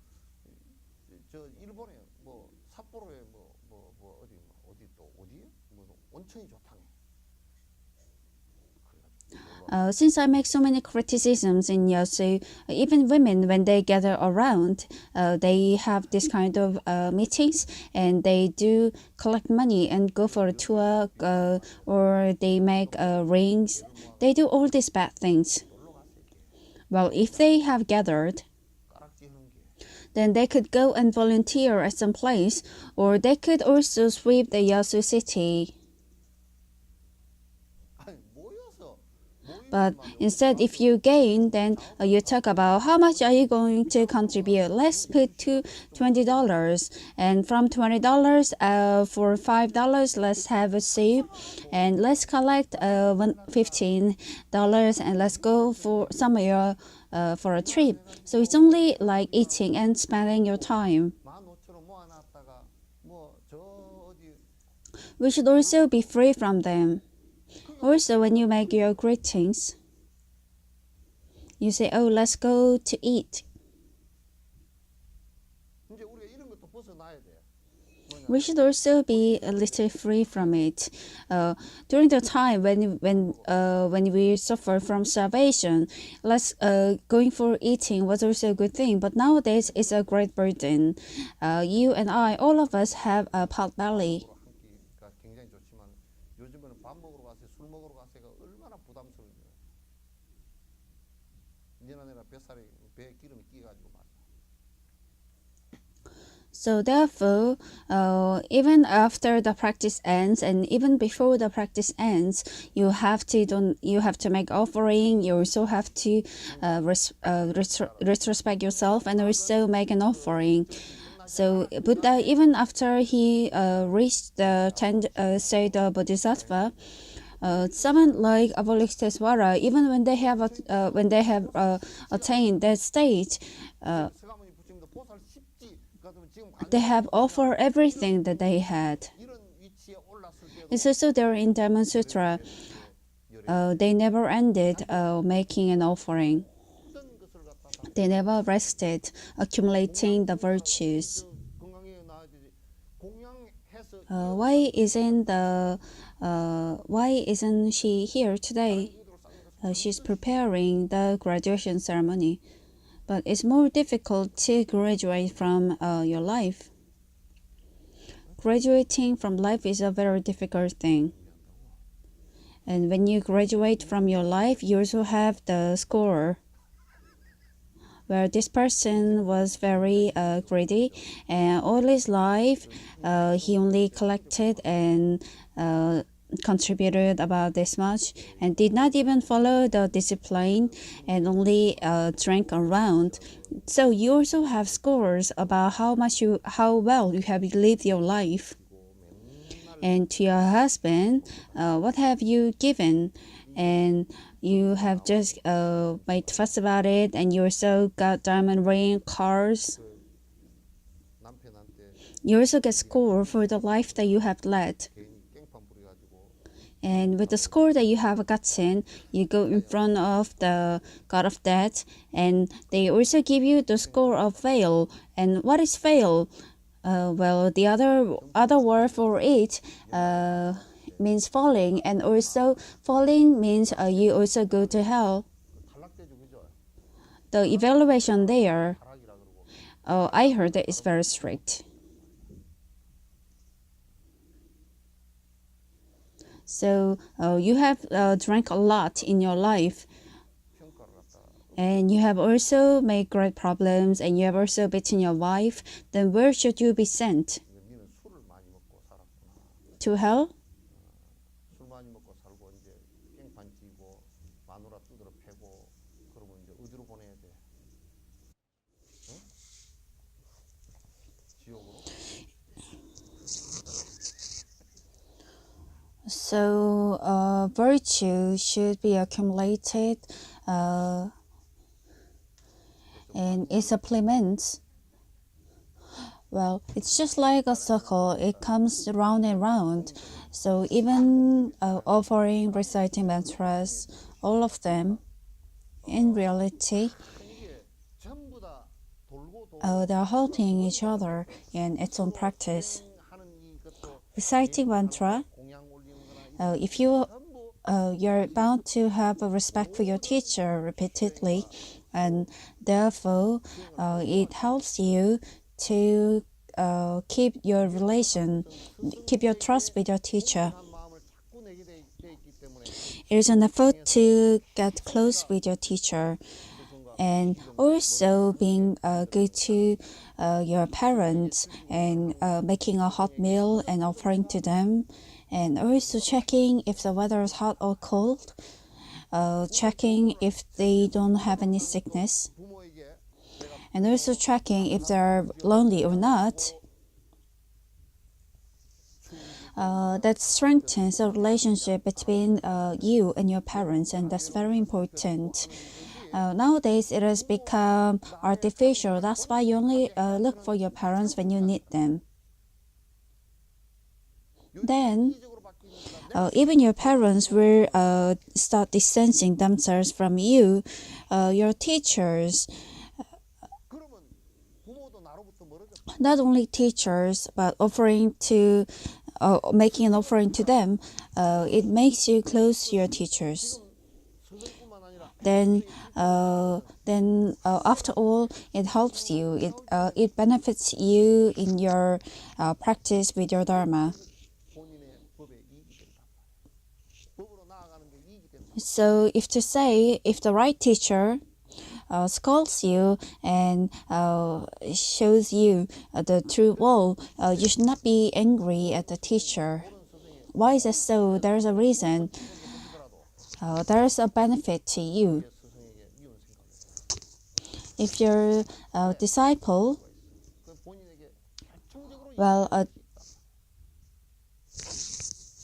Speaker 2: 저 일본에 뭐 삿포로에 뭐 어디 또 어디에 뭐 온천이 좋다네.
Speaker 1: Since I make so many criticisms in Yosu, even women, when they gather around, they have this kind of meetings, and they do collect money and go for a tour, or they make rings. They do all these bad things. Well, if they have gathered,
Speaker 2: 까락지 하는 게
Speaker 1: then they could go and volunteer at some place, or they could also sweep the Yosu city.
Speaker 2: 아니 모여서
Speaker 1: But instead, if you gain, then you talk about how much are you going to contribute. Let's put to $20, and from $20, for $5, let's have a soup, and let's collect $15, and let's go for somewhere for a trip. So it's only like eating and spending your time.
Speaker 2: 15,000원 모아놨다가 뭐 저 어디
Speaker 1: We should also be free from them. Also, when you make your greetings, you say, oh, let's go to eat.
Speaker 2: 이제 우리가 이런 것도 벗어나야 돼.
Speaker 1: We should also be a little free from it. During the time when we suffer from starvation, going for eating was also a good thing. But nowadays, it's a great burden. You and I, all of us, have a pot belly.
Speaker 2: 한 끼가 굉장히 좋지만 요즘에는 밥 먹으러 가세요, 술 먹으러 가세요가 얼마나 부담스러운지. 니나 내나 뱃살에 배에 기름이 끼가지고 말이야.
Speaker 1: So therefore, even after the practice ends, and even before the practice ends, you have to make offering. You also have to retrospect yourself and also make an offering. So Buddha, even after he reached the 10th state of Bodhisattva, someone like Avalokitesvara, even when they have attained that state,
Speaker 2: 서가모니 부처님도 보살 십지 같으면 지금
Speaker 1: they have offered everything that they had.
Speaker 2: 이런 위치에 올랐을 때도
Speaker 1: It's also there in Diamond Sutra. They never ended making an offering.
Speaker 2: 모든 것을 갖다가
Speaker 1: They never rested accumulating the virtues.
Speaker 2: 건강에 나와야 되지. 공양해서
Speaker 1: Why isn't she here today? She's preparing the graduation ceremony. But it's more difficult to graduate from your life. Graduating from life is a very difficult thing. And when you graduate from your life, you also have the score, where this person was very greedy, and all his life he only collected and contributed about this much, and did not even follow the discipline, and only drank around. So you also have scores about how well you have lived your life. And to your husband, what have you given? And you have just made fuss about it, and you also got diamond ring, cars.
Speaker 2: 남편한테
Speaker 1: You also get score for the life that you have led.
Speaker 2: 괜히 깽판 부려가지고
Speaker 1: And with the score that you have gotten, you go in front of the god of death, and they also give you the score of fail. And what is fail? Well, the other word for it means falling, and also falling means you also go to hell.
Speaker 2: 단락대죠, 그죠?
Speaker 1: The evaluation there,
Speaker 2: 타락이라 그러고.
Speaker 1: I heard that is very strict. So you have drank a lot in your life,
Speaker 2: 평가를 갖다
Speaker 1: and you have also made great problems, and you have also beaten your wife. Then where should you be sent?
Speaker 2: 니는 술을 많이 먹고 살았구나.
Speaker 1: To hell?
Speaker 2: 술 많이 먹고 살고 이제 깽판 뛰고 마누라 두드러 패고 그러면 이제 어디로 보내야 돼? 응? 지옥으로?
Speaker 1: So virtue should be accumulated and it supplements. Well, it's just like a circle. It comes round and round. So even offering, reciting mantras, all of them, in reality,
Speaker 2: 이게 전부 다 돌고 돌고
Speaker 1: they're helping each other in its own practice.
Speaker 2: 하는 이것도
Speaker 1: Reciting mantra,
Speaker 2: 공양 올리는 거나
Speaker 1: if you
Speaker 2: 전부
Speaker 1: you're bound to have a respect for your teacher repeatedly, and therefore it helps you to keep your relation, keep your trust with your teacher.
Speaker 2: 한 마음을 자꾸 내게 돼 있기 때문에
Speaker 1: It is an effort to get close with your teacher, and also being good to your parents, and making a hot meal and offering to them, and also checking if the weather is hot or cold, checking if they don't have any sickness,
Speaker 2: 부모에게 내가
Speaker 1: and also checking if they're lonely or not. That strengthens the relationship between you and your parents, and that's very important. Nowadays, it has become artificial. That's why you only look for your parents when you need them. Then, even your parents will start distancing themselves from you, your teachers.
Speaker 2: 그러면 부모도 나로부터 멀어져.
Speaker 1: Not only teachers, but making an offering to them, it makes you close to your teachers.
Speaker 2: 서글뿐만 아니라
Speaker 1: Then after all, it helps you. It benefits you in your practice with your dharma.
Speaker 2: 본인의 법에 이익이 된다. 법으로 나아가는 게 이익이 된다.
Speaker 1: So if the right teacher scolds you and shows you the true will, you should not be angry at the teacher. Why is that so? There's a reason. There's a benefit to you.
Speaker 2: 스승에게 이혼 생각을.
Speaker 1: If your disciple,
Speaker 2: 그 본인에게 결정적으로
Speaker 1: well,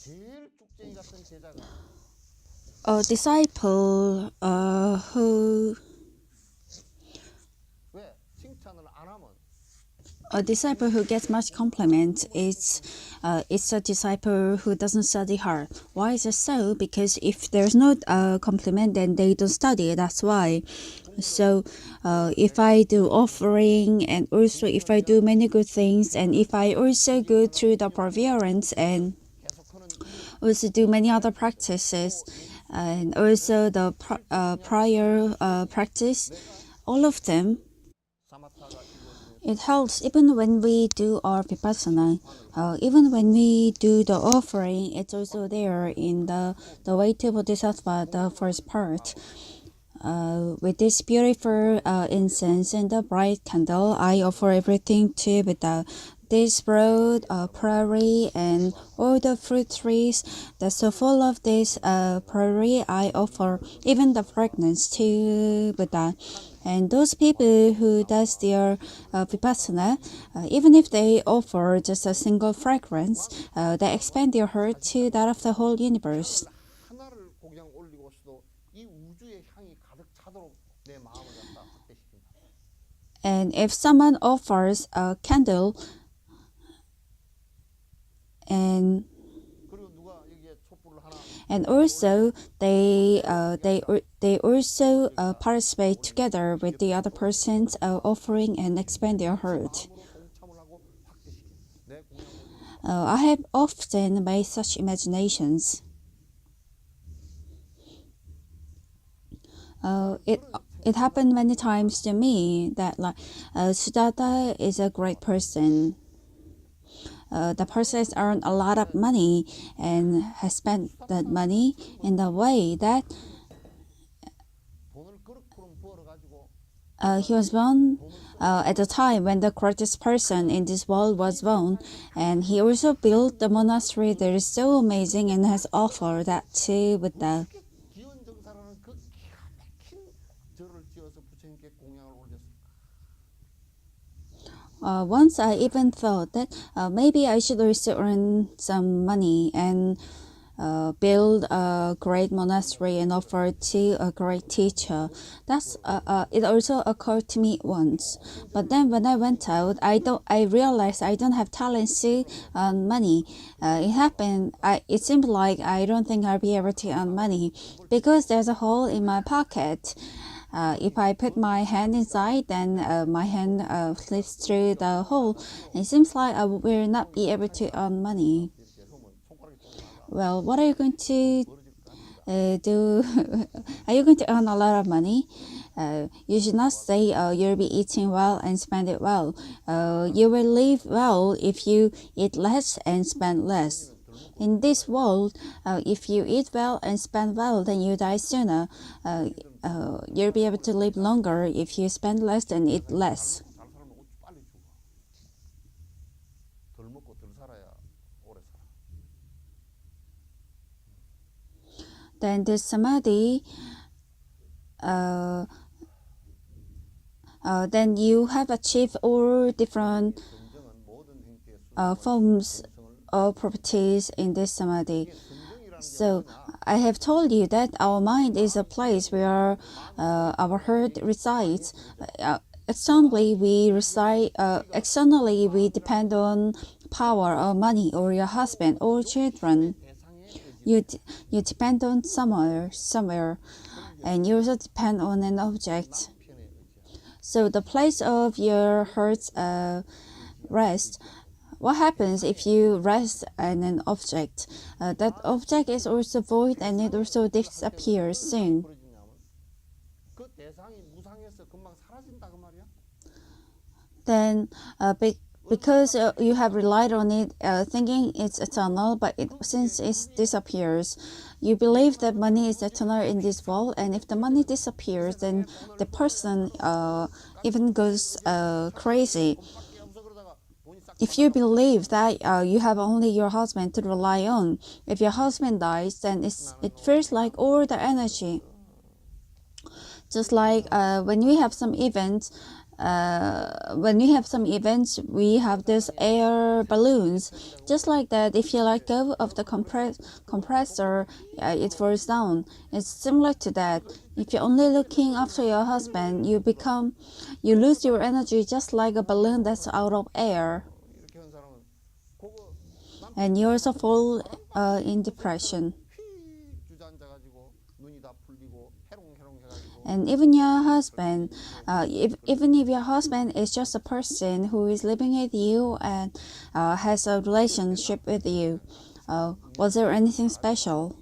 Speaker 2: 제일 쭉쟁이 같은 제자가
Speaker 1: a disciple who
Speaker 2: 왜 칭찬을 안 하면
Speaker 1: a disciple who gets much compliment is it's a disciple who doesn't study hard. Why is it so? Because if there's no compliment, then they don't study. That's why. So if I do offering, and also if I do many good things, and if I also go through the perseverance and
Speaker 2: 계속하는
Speaker 1: also do many other practices, and also the prior practice, all of them,
Speaker 2: 사마타가 이루어지는
Speaker 1: it helps even when we do our vipassana. Even when we do the offering, it's also there in the way to Bodhisattva, the first part. With this beautiful incense and the bright candle, I offer everything to Buddha. This road, prairie, and all the fruit trees that's so full of this prairie, I offer even the fragrance to Buddha. And those people who does their vipassana, even if they offer just a single fragrance, they expand their heart to that of the whole universe.
Speaker 2: 하나를 그냥 올리고 있어도 이 우주의 향이 가득 차도록 내 마음을 갖다 확대시킨다.
Speaker 1: And if someone offers a candle, and
Speaker 2: 그리고 누가 여기에 촛불을 하나
Speaker 1: and also they also participate together with the other persons offering and expand their heart. I have often made such imaginations. It happened many times to me that Sujata is a great person. The person has earned a lot of money and has spent that money in a way that he was born at the time when the greatest person in this world was born, and he also built the monastery that is so amazing and has offered that to Buddha.
Speaker 2: 기원정사라는 그 기가 막힌 절을 지어서 부처님께 공양을 올렸을까?
Speaker 1: Once I even thought that maybe I should also earn some money and build a great monastery and offer it to a great teacher. It also occurred to me once. But then when I went out, I realized I don't have talents to earn money. It seemed like I don't think I'll be able to earn money because there's a hole in my pocket. If I put my hand inside, then my hand slips through the hole. It seems like I will not be able to earn money. Well, what are you going to do? Are you going to earn a lot of money? You should not say you'll be eating well and spend it well. You will live well if you eat less and spend less. In this world, if you eat well and spend well, then you die sooner. You'll be able to live longer if you spend less and eat less.
Speaker 2: 잘 살면 빨리 죽어. 덜 먹고 덜 살아야 오래 살아.
Speaker 1: Then this samadhi, then you have achieved all different forms or properties in this samadhi. So I have told you that our mind is a place where our heart resides. Externally, we depend on power or money or your husband or children. You depend on somewhere, and you also depend on an object. So the place of your heart's rest. What happens if you rest on an object? That object is also void and it also disappears soon.
Speaker 2: 그 대상이 무상해서 금방 사라진다 그 말이야?
Speaker 1: Then, because you have relied on it, thinking it's eternal, but since it disappears, you believe that money is eternal in this world, and if the money disappears, then the person even goes crazy. If you believe that you have only your husband to rely on, if your husband dies, then it feels like all the energy. Just like when we have some events, we have these air balloons. Just like that, if you let go of the compressor, it falls down. It's similar to that. If you're only looking after your husband, you lose your energy just like a balloon that's out of air. And you also fall in depression. And even your husband, even if your husband is just a person who is living with you and has a relationship with you, was there anything special?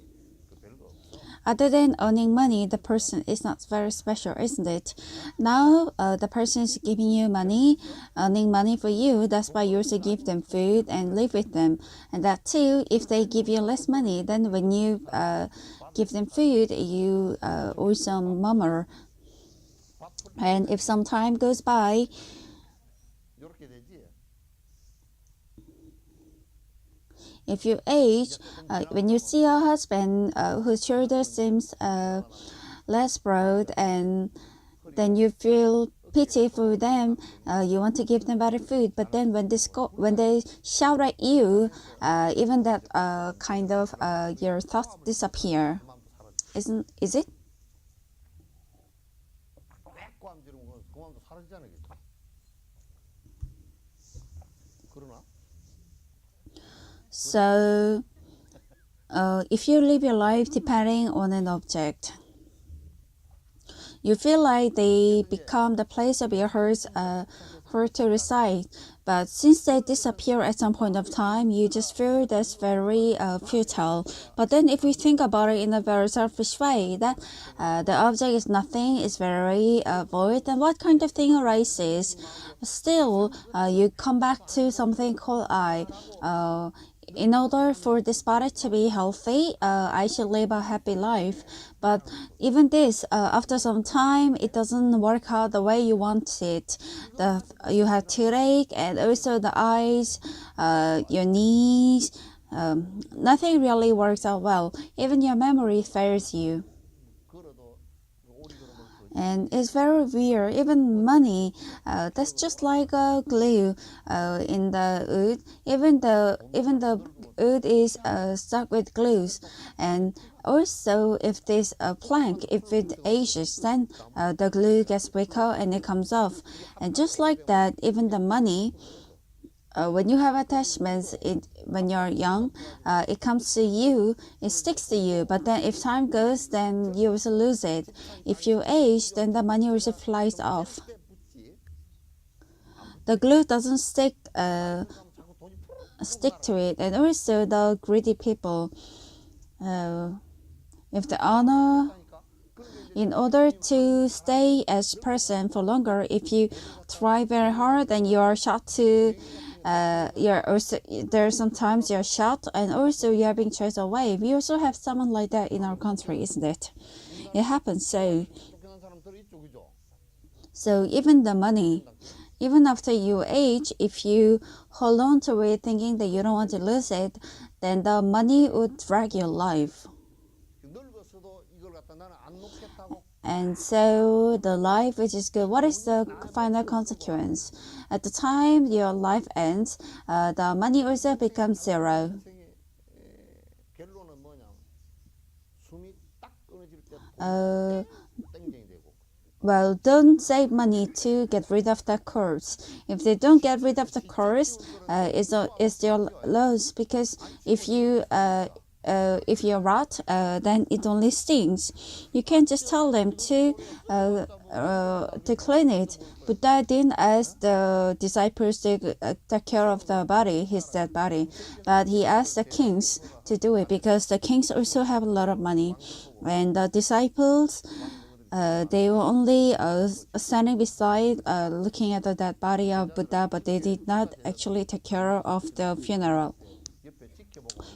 Speaker 1: Other than earning money, the person is not very special, isn't it? Now, the person is giving you money, earning money for you. That's why you also give them food and live with them. And that too, if they give you less money, then when you give them food, you also murmur. And if some time goes by, if you age, when you see your husband whose shoulder seems less broad, and then you feel pity for them, you want to give them better food. But then when they shout at you, even that kind of your thoughts disappear. Is it? So if you live your life depending on an object, you feel like they become the place of your heart to reside. But since they disappear at some point of time, you just feel that's very futile. But then if you think about it in a very selfish way, that the object is nothing, is very void, then what kind of thing arises? Still, you come back to something called I. In order for this body to be healthy, I should live a happy life. But even this, after some time, it doesn't work out the way you want it. You have toothache and also the eyes, your knees. Nothing really works out well. Even your memory fails you. And it's very weird. Even money, that's just like a glue in the wood. Even the wood is stuck with glues. And also, if this plank, if it ages, then the glue gets weaker and it comes off. And just like that, even the money. When you have attachments, when you're young, it comes to you, it sticks to you. But then if time goes, then you also lose it. If you age, then the money also flies off. The glue doesn't stick to it. And also the greedy people, if the honor, in order to stay as person for longer, if you try very hard, then you are shot to you're also there are sometimes you're shot and also you're being chased away. We also have someone like that in our country, isn't it? It happens. So even the money, even after you age, if you hold on to it thinking that you don't want to lose it, then the money would drag your life. And so the life which is good, what is the final consequence? At the time your life ends, the money also becomes zero. Well, don't save money to get rid of the curse. If they don't get rid of the curse, it's your loss, because if you rot, then it only stings. You can't just tell them to clean it. Buddha didn't ask the disciples to take care of the body, his dead body, but he asked the kings to do it, because the kings also have a lot of money, and the disciples, they were only standing beside, looking at the dead body of Buddha, but they did not actually take care of the funeral.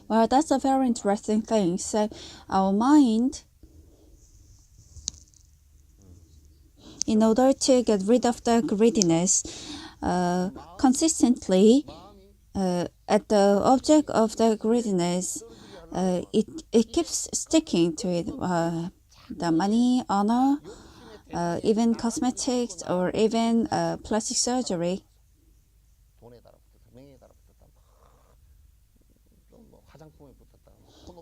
Speaker 1: Well, that's a very interesting thing. So our mind, in order to get rid of the greediness, consistently at the object of the greediness, it keeps sticking to it. The money, honor, even cosmetics, or even plastic surgery.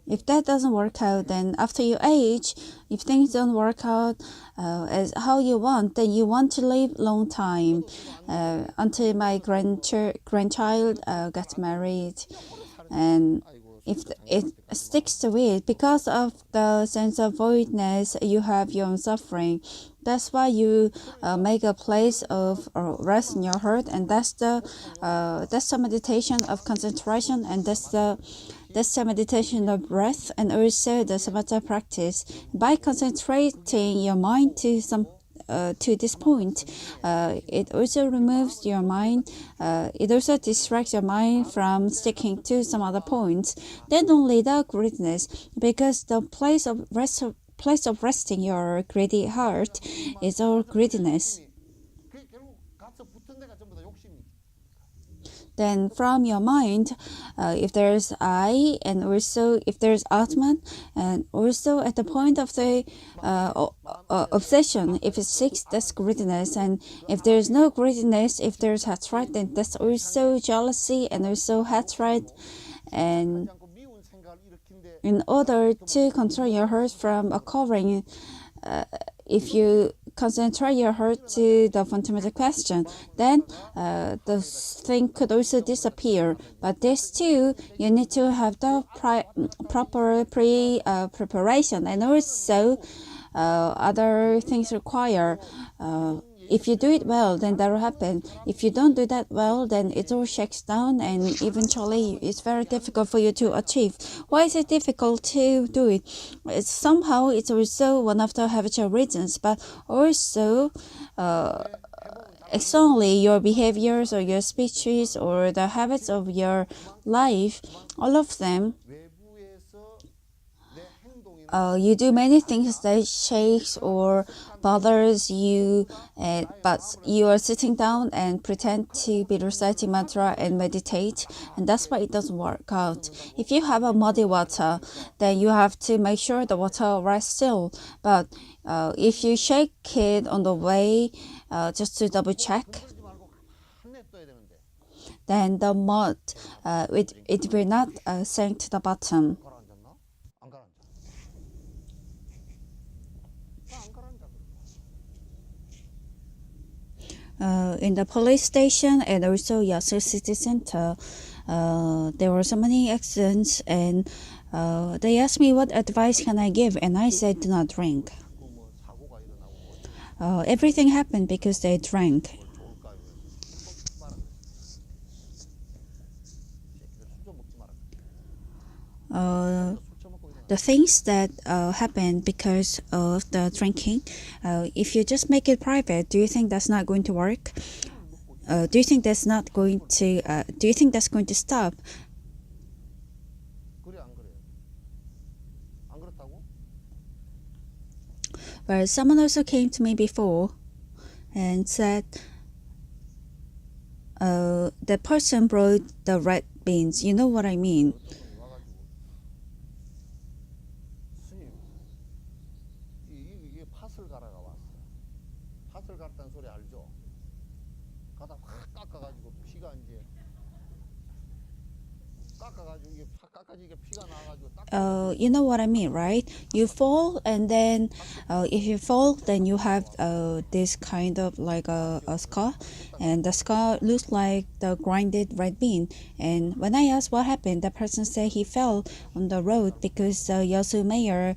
Speaker 1: If that doesn't work out, then after you age, if things don't work out as how you want, then you want to live long time, until my grandchild gets married. And if it sticks to it, because of the sense of voidness, you have your own suffering. That's why you make a place of rest in your heart, and that's the meditation of concentration, and that's the meditation of breath, and also the samatha practice. By concentrating your mind to this point, it also removes your mind. It also distracts your mind from sticking to some other points. Then only the greediness, because the place of resting your greedy heart is our greediness. Then from your mind, if there's I, and also if there's Atman, and also at the point of the obsession, if it's 6, that's greediness. And if there's no greediness, if there's hatred, then that's also jealousy and also hatred. And in order to control your heart from occurring, if you concentrate your heart to the fundamental question, then the thing could also disappear. But this too, you need to have the proper preparation, and also other things require. If you do it well, then that will happen. If you don't do that well, then it all shakes down, and eventually it's very difficult for you to achieve. Why is it difficult to do it? Somehow it's also one of the habitual reasons, but also it's only your behaviors or your speeches or the habits of your life, all of them. You do many things that shakes or bothers you, but you are sitting down and pretend to be reciting mantra and meditate, and that's why it doesn't work out. If you have a muddy water, then you have to make sure the water rests still. But if you shake it on the way, just to double check, then the mud it will not sink to the bottom.
Speaker 2: 안 가라앉아. 안 가라앉아.
Speaker 1: In the police station and also Yasu City Center, there were so many accidents, and they asked me what advice can I give, and I said do not drink.
Speaker 2: 뭐 사고가 일어나고
Speaker 1: Everything happened because they drank.
Speaker 2: 좋을까요? 술 먹지 마라 그랬어. 술 좀 먹지 마라. 술 처먹고 그냥
Speaker 1: The things that happened because of the drinking, if you just make it private, do you think that's not going to work? Do you think that's not going to? Do you think that's going to stop?
Speaker 2: 그래 안 그래요? 안 그렇다고?
Speaker 1: But someone also came to me before and said the person brought the red beans. You know what I mean?
Speaker 2: 어떤 분이 와가지고 스님 이게 팥을 갈아가 왔어. 팥을 갈았다는 소리 알죠? 가다 확 깎아가지고 피가 이제 깎아가지고 이게 팍 깎아지게 피가 나와가지고 딱
Speaker 1: You know what I mean, right? You fall, and then if you fall, then you have this kind of like a scar, and the scar looks like the grinded red bean. And when I asked what happened, the person said he fell on the road because the Yasu mayor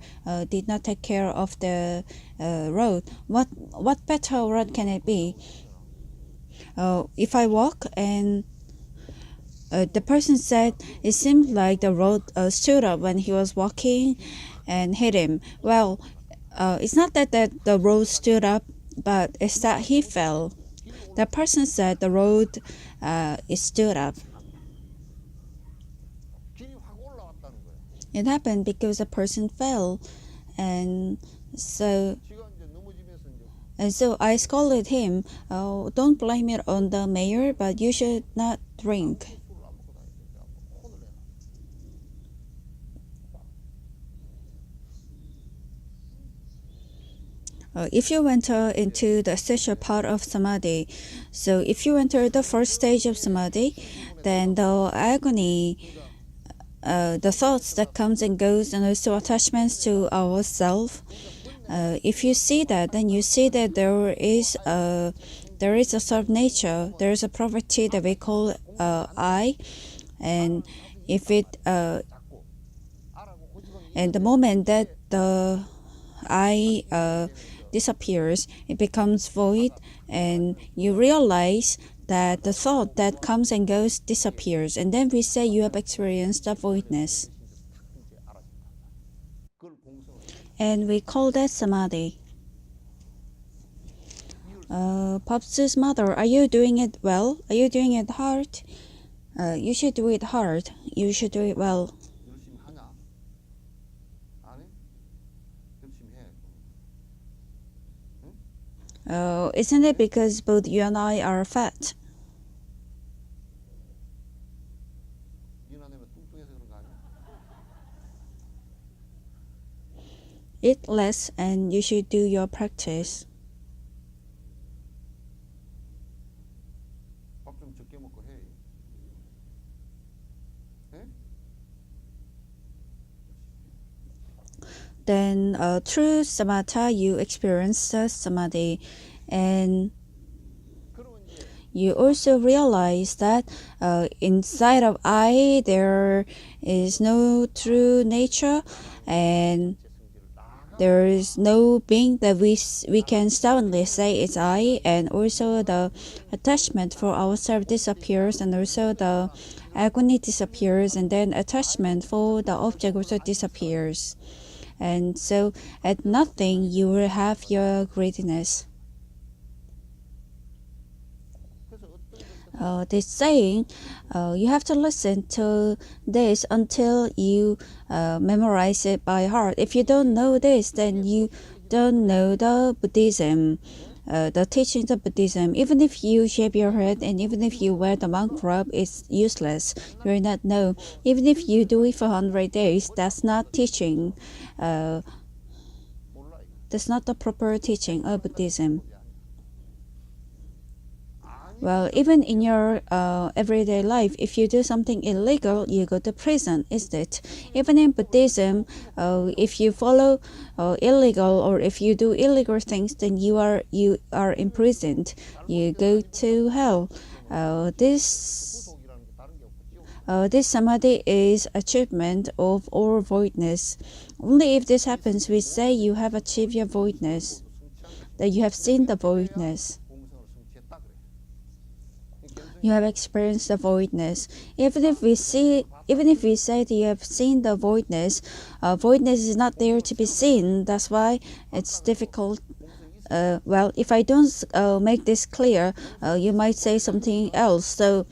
Speaker 1: did not take care of the road. What better road can it be? If I walk and the person said it seemed like the road stood up when he was walking and hit him. Well, it's not that the road stood up, but it's that he fell. The person said the road it stood up.
Speaker 2: 길이 확 올라왔다는 거야.
Speaker 1: It happened because the person fell, and so
Speaker 2: 지가 이제 넘어지면서 이제
Speaker 1: I scolded him. Don't blame it on the mayor, but you should not drink.
Speaker 2: 술을 안 먹고 다니니까 혼을 내나.
Speaker 1: If you enter into the essential part of samadhi, so if you enter the first stage of samadhi, then the agony, the thoughts that comes and goes, and also attachments to ourself, if you see that, then you see that there is a sort of nature, there is a property that we call I, and if it and the moment that the I disappears, it becomes void, and you realize that the thought that comes and goes disappears, and then we say you have experienced the voidness,
Speaker 2: 이제 알아진다. 그걸 공성을
Speaker 1: and we call that samadhi. Pop's mother, are you doing it well? Are you doing it hard? You should do it hard. You should do it well.
Speaker 2: 열심히 하냐? 안 해? 열심히 해.
Speaker 1: Isn't it because both you and I are fat?
Speaker 2: 니나 내면 뚱뚱해서 그런 거 아니야?
Speaker 1: Eat less, and you should do your practice.
Speaker 2: 밥 좀 적게 먹고 해. 해?
Speaker 1: then through samatha you experience samadhi, and
Speaker 2: 그러면 이제
Speaker 1: you also realize that inside of I there is no true nature, and
Speaker 2: 제 성질을 나가
Speaker 1: there is no being that we can stubbornly say it's I, and also the attachment for ourselves disappears, and also the agony disappears, and then attachment for the object also disappears. And so at nothing you will have your greediness.
Speaker 2: 그래서 어떤 것은
Speaker 1: This saying, you have to listen to this until you memorize it by heart. If you don't know this, then you don't know the Buddhism, the teachings of Buddhism. Even if you shave your head and even if you wear the monk robe, it's useless. You will not know. Even if you do it for 100 days, that's not teaching.
Speaker 2: 몰라 이거.
Speaker 1: That's not the proper teaching of Buddhism.
Speaker 2: 법이 아니야. 아니
Speaker 1: Well, even in your everyday life, if you do something illegal, you go to prison, isn't it? Even in Buddhism, if you follow illegal or if you do illegal things, then you are imprisoned. You go to hell. This
Speaker 2: 구속이라는 게 다른 게 없고 지옥
Speaker 1: this samadhi is achievement of all voidness. Only if this happens, we say you have achieved your voidness,
Speaker 2: 성취한
Speaker 1: that you have seen the voidness.
Speaker 2: 공성을 성취했다 그래.
Speaker 1: You have experienced the voidness. Even if we say that you have seen the voidness, voidness is not there to be seen. That's why it's difficult. Well, if I don't make this clear, you might say something else. So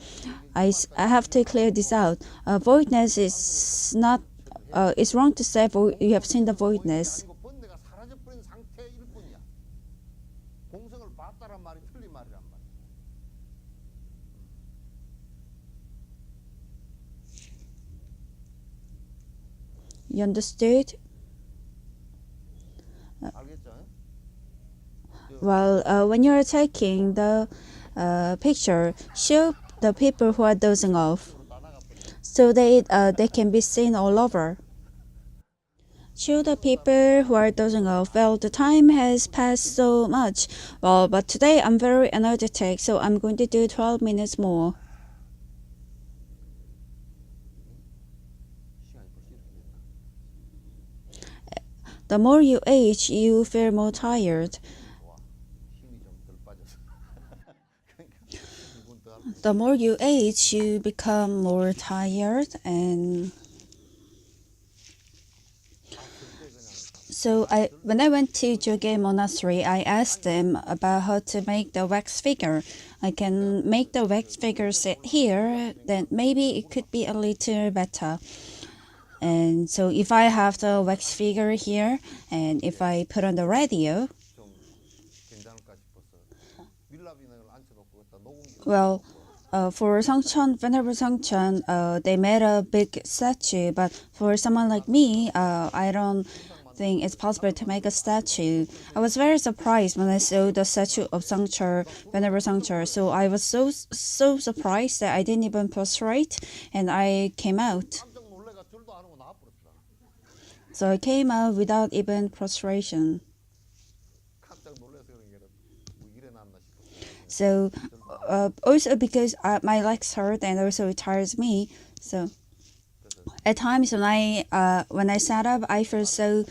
Speaker 1: I have to clear this out. Voidness is not. It's wrong to say you have seen the voidness.
Speaker 2: 아니고 번뇌가 사라져버린 상태일 뿐이야. 공성을 봤다란 말이 틀린 말이란 말이야.
Speaker 1: You understood?
Speaker 2: 알겠죠?
Speaker 1: Well, when you're taking the picture, show the people who are dozing off,
Speaker 2: 으로 다 나가버려.
Speaker 1: so they can be seen all over. Show the people who are dozing off. Well, the time has passed so much. Well, but today I'm very energetic, so I'm going to do 12 minutes more.
Speaker 2: 시간이 벌써 이렇게 됐다.
Speaker 1: The more you age, you feel more tired.
Speaker 2: 좋아. 힘이 좀 덜 빠져서. 그러니까 2분 더 하면
Speaker 1: The more you age, you become more tired, and so when I went to Joge Monastery, I asked them about how to make the wax figure. I can make the wax figure sit here, then maybe it could be a little better. And so if I have the wax figure here, and if I put on the radio,
Speaker 2: 좀 괜찮을까 싶어서 밀랍인을 앉혀놓고 갖다 녹음기
Speaker 1: well, for Sangchan, Venerable Sangchan, they made a big statue, but for someone like me, I don't think it's possible to make a statue. I was very surprised when I saw the statue of Sangchar, Venerable Sangchar. So I was so surprised that I didn't even prostrate, and I came out.
Speaker 2: 깜짝 놀래가 줄도 안 하고 나와버렸더라.
Speaker 1: So I came out without even prostration.
Speaker 2: 깜짝 놀라서 그런 게 뭐 이래 놨나 싶었어요.
Speaker 1: So also because my legs hurt and also it tires me. So at times when I sat up, I feel so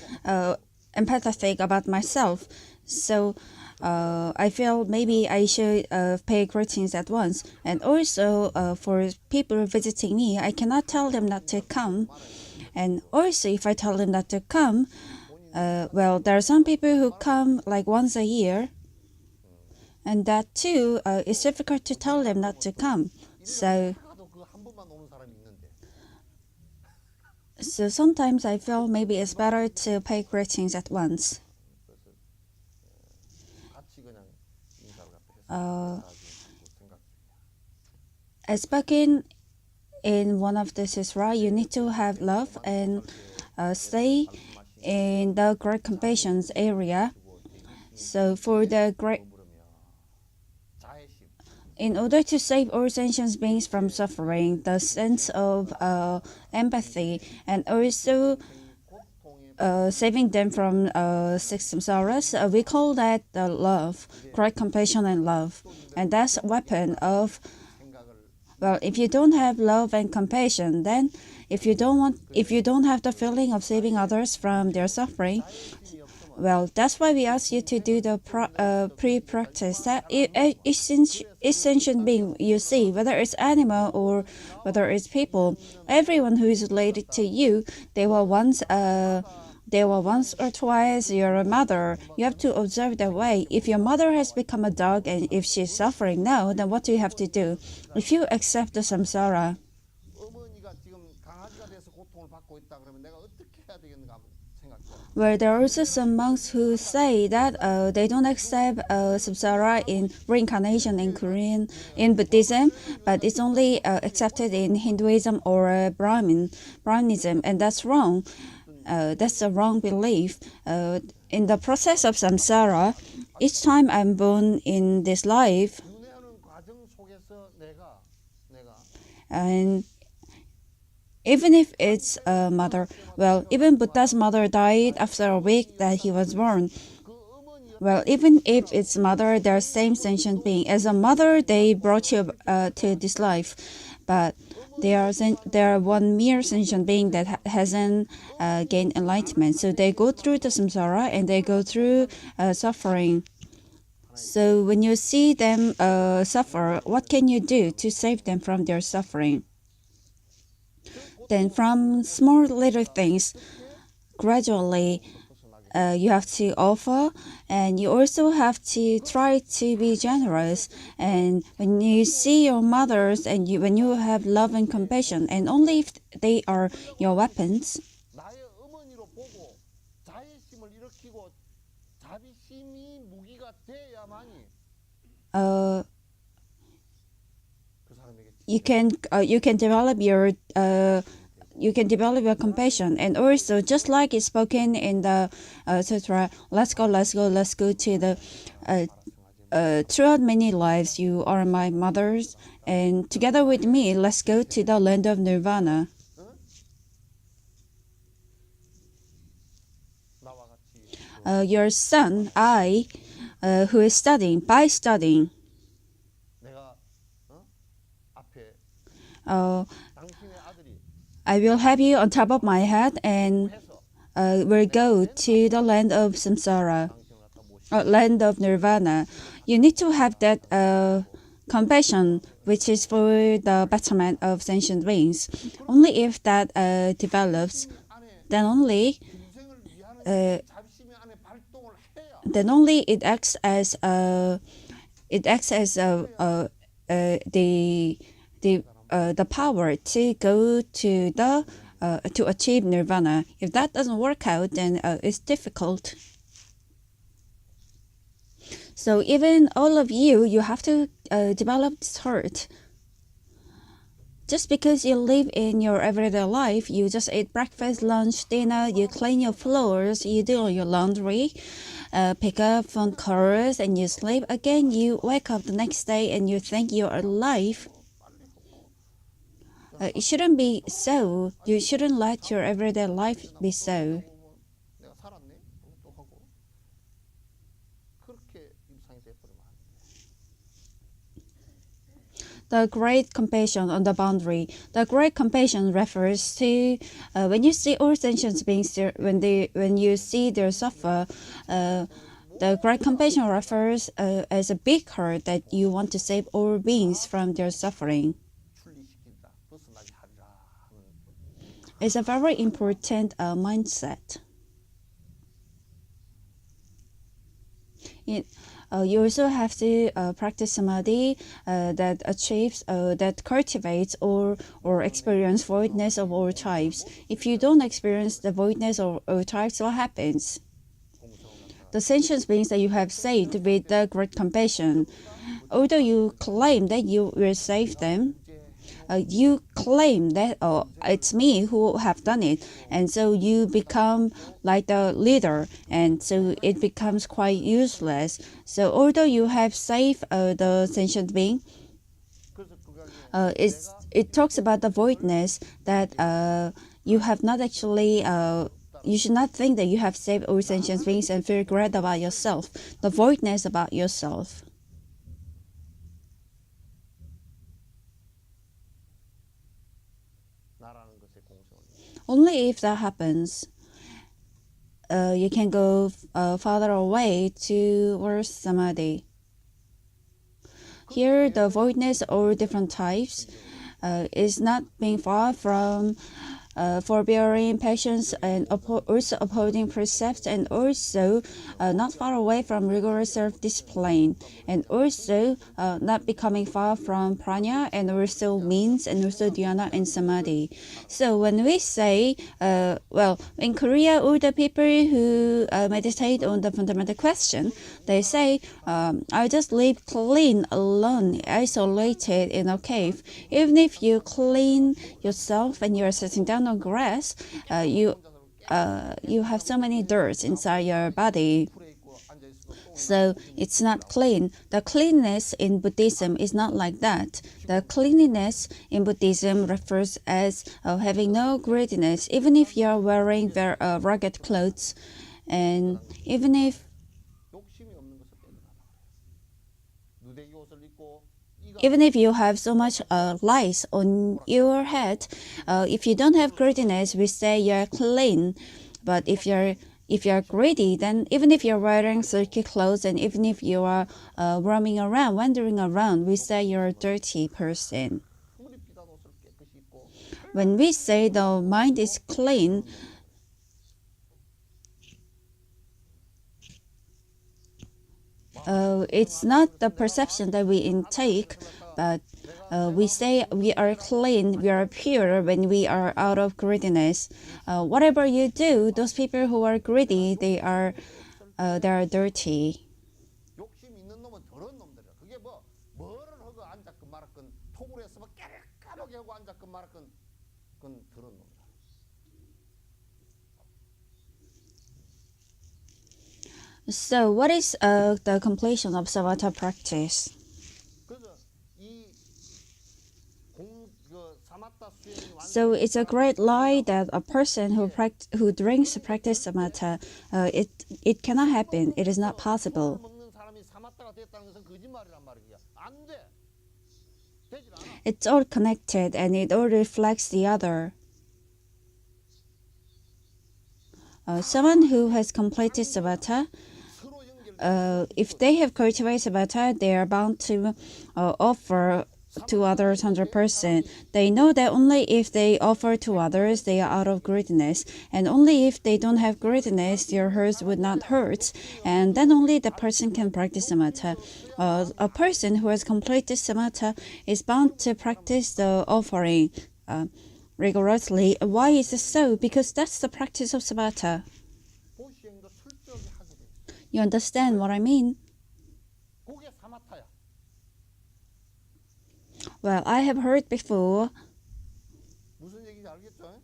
Speaker 1: empathetic about myself. So I feel maybe I should pay greetings at once. And also for people visiting me, I cannot tell them not to come. And also if I tell them not to come, well, there are some people who come like once a year. And that too, it's difficult to tell them not to come. So
Speaker 2: 하나도 그 한 번만 오는 사람이 있는데
Speaker 1: So sometimes I feel maybe it's better to pay greetings at once.
Speaker 2: 그래서 같이 그냥 인사를 갖다 했으면 생각 중이야.
Speaker 1: As spoken in one of the Sisra, you need to have love and stay in the great compassions area. So for the great,
Speaker 2: 자애심
Speaker 1: in order to save all sentient beings from suffering, the sense of empathy and also
Speaker 2: 고통에
Speaker 1: saving them from six samsaras. We call that the love, great compassion and love, and that's a weapon of. Well, if you don't have love and compassion, then if you don't have the feeling of saving others from their suffering, well, that's why we ask you to do the pre-practice. That each sentient being you see, whether it's animal or whether it's people, everyone who is related to you, they were once. They were once or twice your mother. You have to observe that way. If your mother has become a dog and if she's suffering now, then what do you have to do? If you accept the samsara,
Speaker 2: 어머니가 지금 강아지가 돼서 고통을 받고 있다 그러면 내가 어떻게 해야 되겠는가 한번 생각해.
Speaker 1: where there are also some monks who say that they don't accept samsara in reincarnation in Korean, in Buddhism, but it's only accepted in Hinduism or Brahmanism, and that's wrong. That's a wrong belief. In the process of samsara, each time I'm born in this life,
Speaker 2: 윤회하는 과정 속에서 내가
Speaker 1: and even if it's a mother, well, even Buddha's mother died after a week that he was born.
Speaker 2: 그 어머니
Speaker 1: Well, even if it's mother, they're same sentient being. As a mother, they brought you to this life, but they are one mere sentient being that hasn't gained enlightenment. So they go through the samsara and they go through suffering. So when you see them suffer, what can you do to save them from their suffering? Then from small little things, gradually you have to offer, and you also have to try to be generous. And when you see your mothers and when you have love and compassion, and only if they are your weapons,
Speaker 2: 나의 어머니로 보고 자애심을 일으키고 자비심이 무기가 돼야만이
Speaker 1: uh,
Speaker 2: 그 사람에게
Speaker 1: you can develop your compassion. And also, just like it's spoken in the sutra, let's go to the throughout many lives you are my mothers, and together with me let's go to the land of nirvana.
Speaker 2: 나와 같이
Speaker 1: Your son, I, who is studying, by studying,
Speaker 2: 내가 앞에
Speaker 1: uh,
Speaker 2: 당신의 아들이
Speaker 1: I will have you on top of my head and
Speaker 2: 해서
Speaker 1: will go to the land of samsara,
Speaker 2: 당신을 갖다 모시
Speaker 1: land of nirvana. You need to have that compassion, which is for the betterment of sentient beings. Only if that develops,
Speaker 2: 안에
Speaker 1: then only
Speaker 2: 인생을 위하는
Speaker 1: uh,
Speaker 2: 자비심이 안에 발동을 해야
Speaker 1: then only it acts as the power to go to the to achieve nirvana. If that doesn't work out, then it's difficult. So even all of you have to develop this heart. Just because you live in your everyday life, you just eat breakfast, lunch, dinner, you clean your floors, you do your laundry, pick up phone calls, and you sleep. Again, you wake up the next day and you think you're alive. It shouldn't be so. You shouldn't let your everyday life be so.
Speaker 2: 내가 살았네 또 하고 그렇게 일상이 돼버리면 안 돼.
Speaker 1: The great compassion on the boundary. The great compassion refers to when you see all sentient beings, when you see their suffer. The great compassion refers as a big heart that you want to save all beings from their suffering.
Speaker 2: 출리시킨다 벗어나게 하리라 하는
Speaker 1: It's a very important mindset. You also have to practice samadhi that achieves, that cultivates or experience voidness of all types. If you don't experience the voidness of all types, what happens? The sentient beings that you have saved with the great compassion, although you claim that you will save them, you claim that it's me who have done it, and so you become like the leader, and so it becomes quite useless. So although you have saved the sentient being,
Speaker 2: 그래서 그게
Speaker 1: it talks about the voidness that you have not actually you should not think that you have saved all sentient beings and feel regret about yourself, the voidness about yourself.
Speaker 2: 나라는 것에 공성을
Speaker 1: Only if that happens, you can go farther away towards samadhi. Here, the voidness or different types is not being far from forbearing, patience, and also upholding precepts, and also not far away from rigorous self-discipline, and also not becoming far from prana, and also means, and also dhyana and samadhi. So when we say, well, in Korea, all the people who meditate on the fundamental question, they say, I just live clean, alone, isolated in a cave. Even if you clean yourself and you are sitting down on grass, you have so many dirt inside your body.
Speaker 2: 풀에 있고 앉아 있어도 똥을
Speaker 1: So it's not clean. The cleanness in Buddhism is not like that. The cleanliness in Buddhism refers as having no greediness, even if you are wearing very rugged clothes, and even if
Speaker 2: 욕심이 없는 것을 빼더라. 누대기 옷을 입고 이가
Speaker 1: even if you have so much lice on your head, if you don't have greediness, we say you're clean. But if you're greedy, then even if you're wearing silky clothes and even if you are roaming around, wandering around, we say you're a dirty person.
Speaker 2: 흐물이 비단 옷을 깨끗이 입고
Speaker 1: When we say the mind is clean, it's not the perception that we intake, but we say we are clean, we are pure when we are out of greediness. Whatever you do, those people who are greedy, they are dirty.
Speaker 2: 욕심 있는 놈은 더러운 놈들이야. 그게 뭐를 하고 앉았건 말았건 톡으로 해서 깨끗하게 하고 앉았건 말았건 그건 더러운 놈이야.
Speaker 1: So, what is the completion of samatha practice?
Speaker 2: 그래서 사마타 수행이
Speaker 1: So it's a great lie that a person who drinks practice samatha, it cannot happen. It is not possible.
Speaker 2: 먹는 사람이 사마타가 됐다는 것은 거짓말이란 말이야. 안 돼. 되질 않아.
Speaker 1: It's all connected and it all reflects the other. Someone who has completed samatha,
Speaker 2: 서로 연결.
Speaker 1: if they have cultivated samatha, they are bound to offer to others 100%. They know that only if they offer to others, they are out of greediness. And only if they don't have greediness, their hearts would not hurt. And then only the person can practice samatha. A person who has completed samatha is bound to practice the offering rigorously. Why is it so? Because that's the practice of samatha.
Speaker 2: 보시행도 철저하게 하게 돼.
Speaker 1: You understand what I mean?
Speaker 2: 그게 사마타야.
Speaker 1: Well, I have heard before.
Speaker 2: 무슨 얘기인지 알겠죠?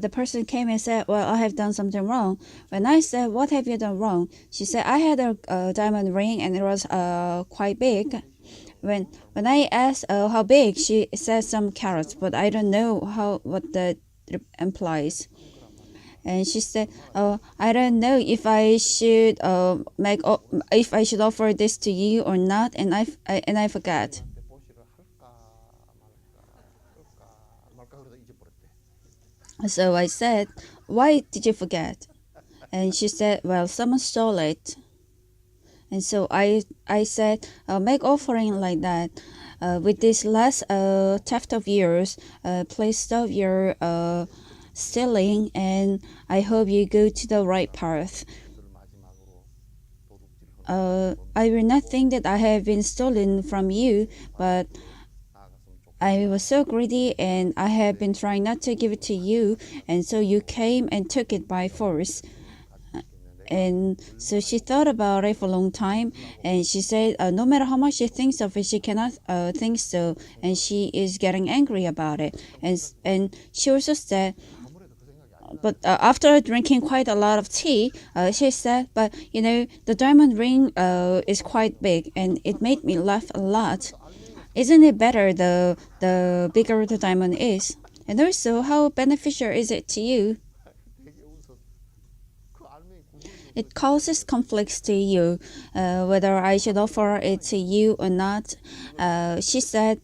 Speaker 1: The person came and said, well, I have done something wrong. When I said, what have you done wrong? She said, I had a diamond ring and it was quite big. When I asked how big, she said some carats, but I don't know what that implies. And she said, I don't know if I should if I should offer this to you or not, and I forgot.
Speaker 2: 한테 보시를 할까 말까 그러다 잊어버렸대.
Speaker 1: So I said, why did you forget? And she said, well, someone stole it. And so I said, make offering like that. With this last theft of yours, please stop your stealing, and I hope you go to the right path.
Speaker 2: 그들 마지막으로 도둑질
Speaker 1: I will not think that I have been stolen from you, but
Speaker 2: 나아갔으면 좋겠다.
Speaker 1: I was so greedy and I have been trying not to give it to you, and so you came and took it by force. And so she thought about it for a long time, and she said, no matter how much she thinks of it, she cannot think so, and she is getting angry about it. And she also said, but after drinking quite a lot of tea, she said, but you know, the diamond ring is quite big, and it made me laugh a lot. Isn't it better the bigger the diamond is? And also, how beneficial is it to you?
Speaker 2: 되게 웃어. 그 알맹이 구슬이 없어.
Speaker 1: It causes conflicts to you, whether I should offer it to you or not. She said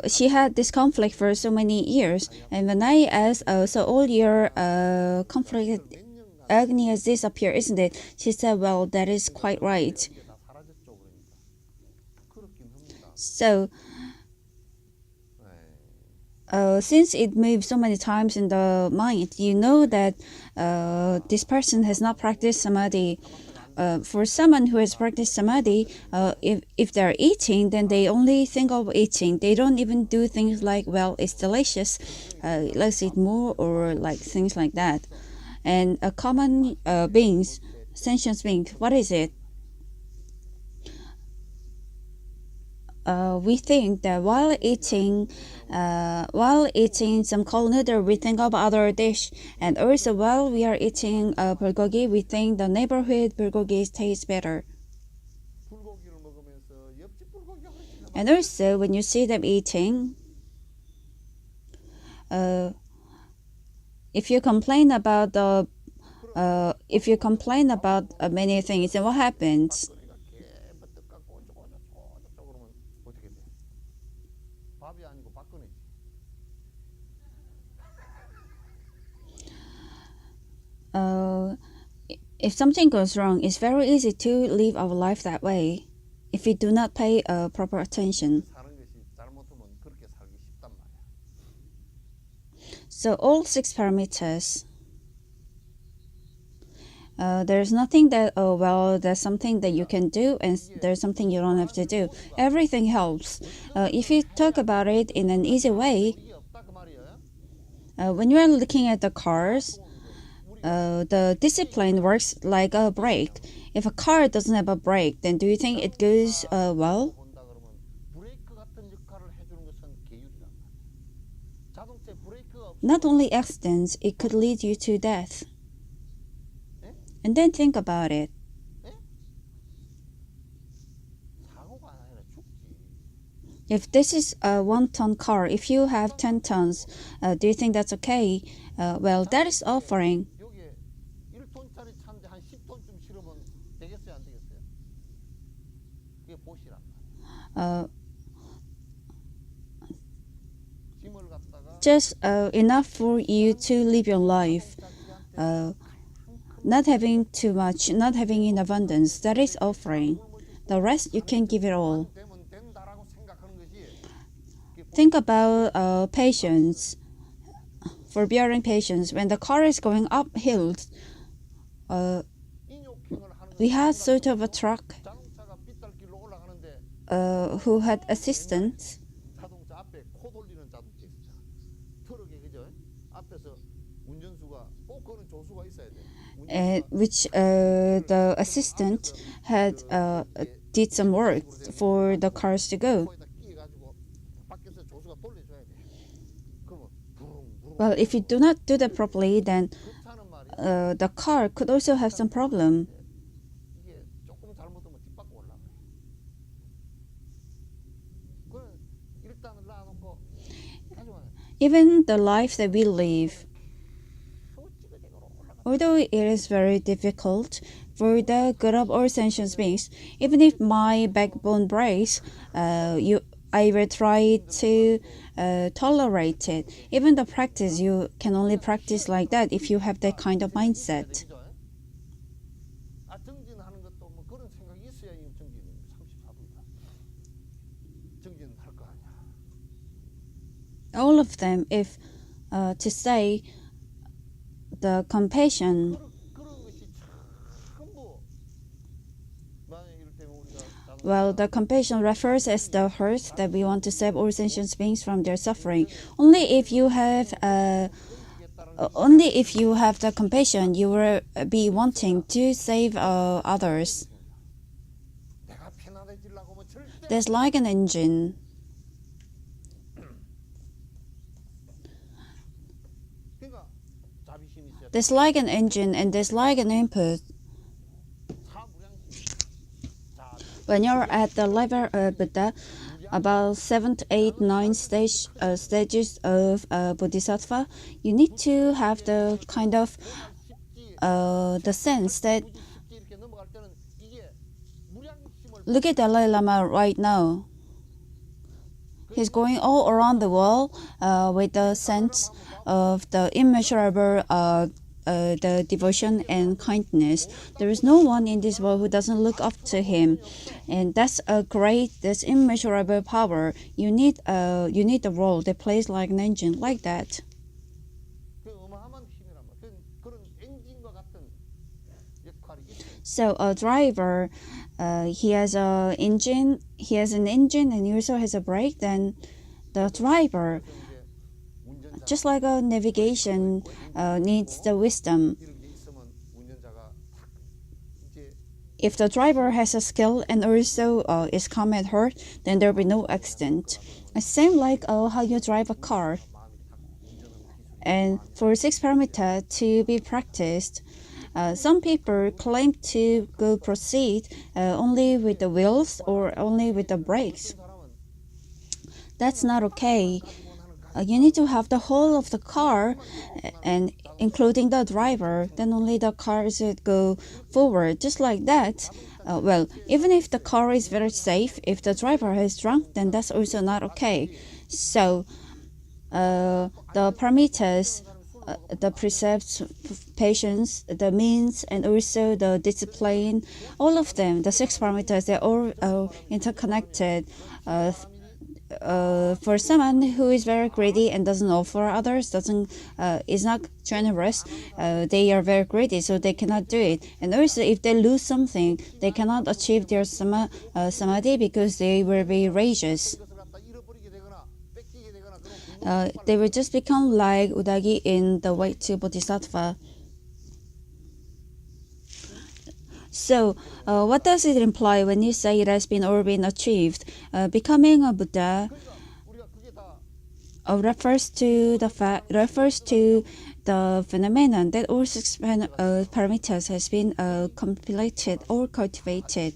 Speaker 1: she had this conflict for so many years. And when I asked, so all your conflict
Speaker 2: 몇년
Speaker 1: agony has disappeared, isn't it? She said, well, that is quite right.
Speaker 2: 이게 다 사라졌죠, 그러니까. 그렇긴 합니다.
Speaker 1: So
Speaker 2: 네.
Speaker 1: since it moves so many times in the mind, you know that this person has not practiced samadhi. For someone who has practiced samadhi, if they're eating, then they only think of eating. They don't even do things like, well, it's delicious, let's eat more, or like things like that. And common beings, sentient beings, what is it? We think that while eating some cold noodle, we think of other dish, and also while we are eating bulgogi, we think the neighborhood bulgogi tastes better.
Speaker 2: 불고기를 먹으면서 옆집 불고기가 훨씬 더
Speaker 1: And also, when you see them eating, if you complain about many things, then what happens?
Speaker 2: 막걸리가 개버떡 갖고 어쩌고 그러면 어떻게 돼? 밥이 아니고 박근혜지.
Speaker 1: If something goes wrong, it's very easy to live our life that way if we do not pay proper attention.
Speaker 2: 사는 것이 잘못하면 그렇게 살기 쉽단 말이야.
Speaker 1: So all 6 parameters. There's nothing that, oh, well, there's something that you can do and there's something you don't have to do. Everything helps. If you talk about it in an easy way,
Speaker 2: 이게 없다 그 말이야.
Speaker 1: when you are looking at the cars, the discipline works like a brake. If a car doesn't have a brake, then do you think it goes well?
Speaker 2: 본다 그러면 브레이크 같은 역할을 해주는 것은 계율이란 말이야. 자동차에 브레이크가 없어.
Speaker 1: Not only accidents, it could lead you to death. And then think about it.
Speaker 2: 사고가 아니라 죽지.
Speaker 1: If this is a 1-ton car, if you have 10 tons, do you think that's okay? Well, that is offering.
Speaker 2: 여기에 1톤짜리 차인데 한 10톤쯤 실으면 되겠어요, 안 되겠어요? 그게 보시란 말이야. 짐을 갖다가
Speaker 1: Just enough for you to live your life. Not having too much, not having in abundance, that is offering. The rest, you can give it all.
Speaker 2: 되면 된다라고 생각하는 것이
Speaker 1: Think about patience, forbearing patience. When the car is going uphill,
Speaker 2: 인욕행을 하는
Speaker 1: we had sort of a truck
Speaker 2: 자동차가 빗달길로 올라가는데
Speaker 1: who had assistants,
Speaker 2: 자동차 앞에 코 돌리는 자동차 있었잖아. 트럭에 그죠? 앞에서 운전수가 꼭 그거는 조수가 있어야 돼.
Speaker 1: which the assistant had did some work for the cars to go.
Speaker 2: 코에다 끼가지고 밖에서 조수가 돌려줘야 돼. 그러면 부릉부릉.
Speaker 1: Well, if you do not do that properly, then
Speaker 2: 그 차는 말이야.
Speaker 1: the car could also have some problem.
Speaker 2: 이게 조금 잘못하면 뒷바퀴 올라가. 그건 일단은 놔놓고 가져와.
Speaker 1: Even the life that we live,
Speaker 2: 찌그찌그로 올라가.
Speaker 1: although it is very difficult for the good of all sentient beings, even if my backbone breaks, I will try to tolerate it. Even the practice, you can only practice like that if you have that kind of mindset.
Speaker 2: 아 정진하는 것도 뭐 그런 생각이 있어야 이 정진 34도이다. 정진할 거 아니야.
Speaker 1: All of them, if to say the compassion,
Speaker 2: 그런 것이 전부 만약 이를테면 우리가
Speaker 1: well, the compassion refers as the heart that we want to save all sentient beings from their suffering. Only if you have the compassion, you will be wanting to save others.
Speaker 2: 내가 편안해지려고 하면 절대
Speaker 1: There's like an engine.
Speaker 2: 그러니까 자비심이 있어야 돼.
Speaker 1: There's like an engine and there's like an input.
Speaker 2: 사무량심. 자,
Speaker 1: When you're at the level of Buddha, about 7 to 8, 9 stages of bodhisattva, you need to have the kind of the sense that look at Dalai Lama right now. He's going all around the world with the sense of the immeasurable the devotion and kindness. There is no one in this world who doesn't look up to him, and that's immeasurable power. You need a role that plays like an engine like that. So a driver, he has a engine. He has an engine, and he also has a brake. Then the driver, just like a navigation, needs the wisdom. If the driver has a skill and also is calm at heart, then there will be no accident. Same like how you drive a car. And for six parameter to be practiced, some people claim to go proceed only with the wheels or only with the brakes. That's not okay. You need to have the whole of the car and including the driver, then only the car should go forward. Just like that. Well, even if the car is very safe, if the driver is drunk, then that's also not okay. So the parameters, the precepts, patience, the means, and also the discipline, all of them, the six parameters, they're all interconnected. For someone who is very greedy and doesn't offer others, is not generous, they are very greedy, so they cannot do it. And also, if they lose something, they cannot achieve their samadhi because they will be rageous. They will just become like Udagi in the way to Bodhisattva. So, what does it imply when you say it has been all been achieved? Becoming a Buddha refers to the phenomenon that all six parameters has been completed or cultivated.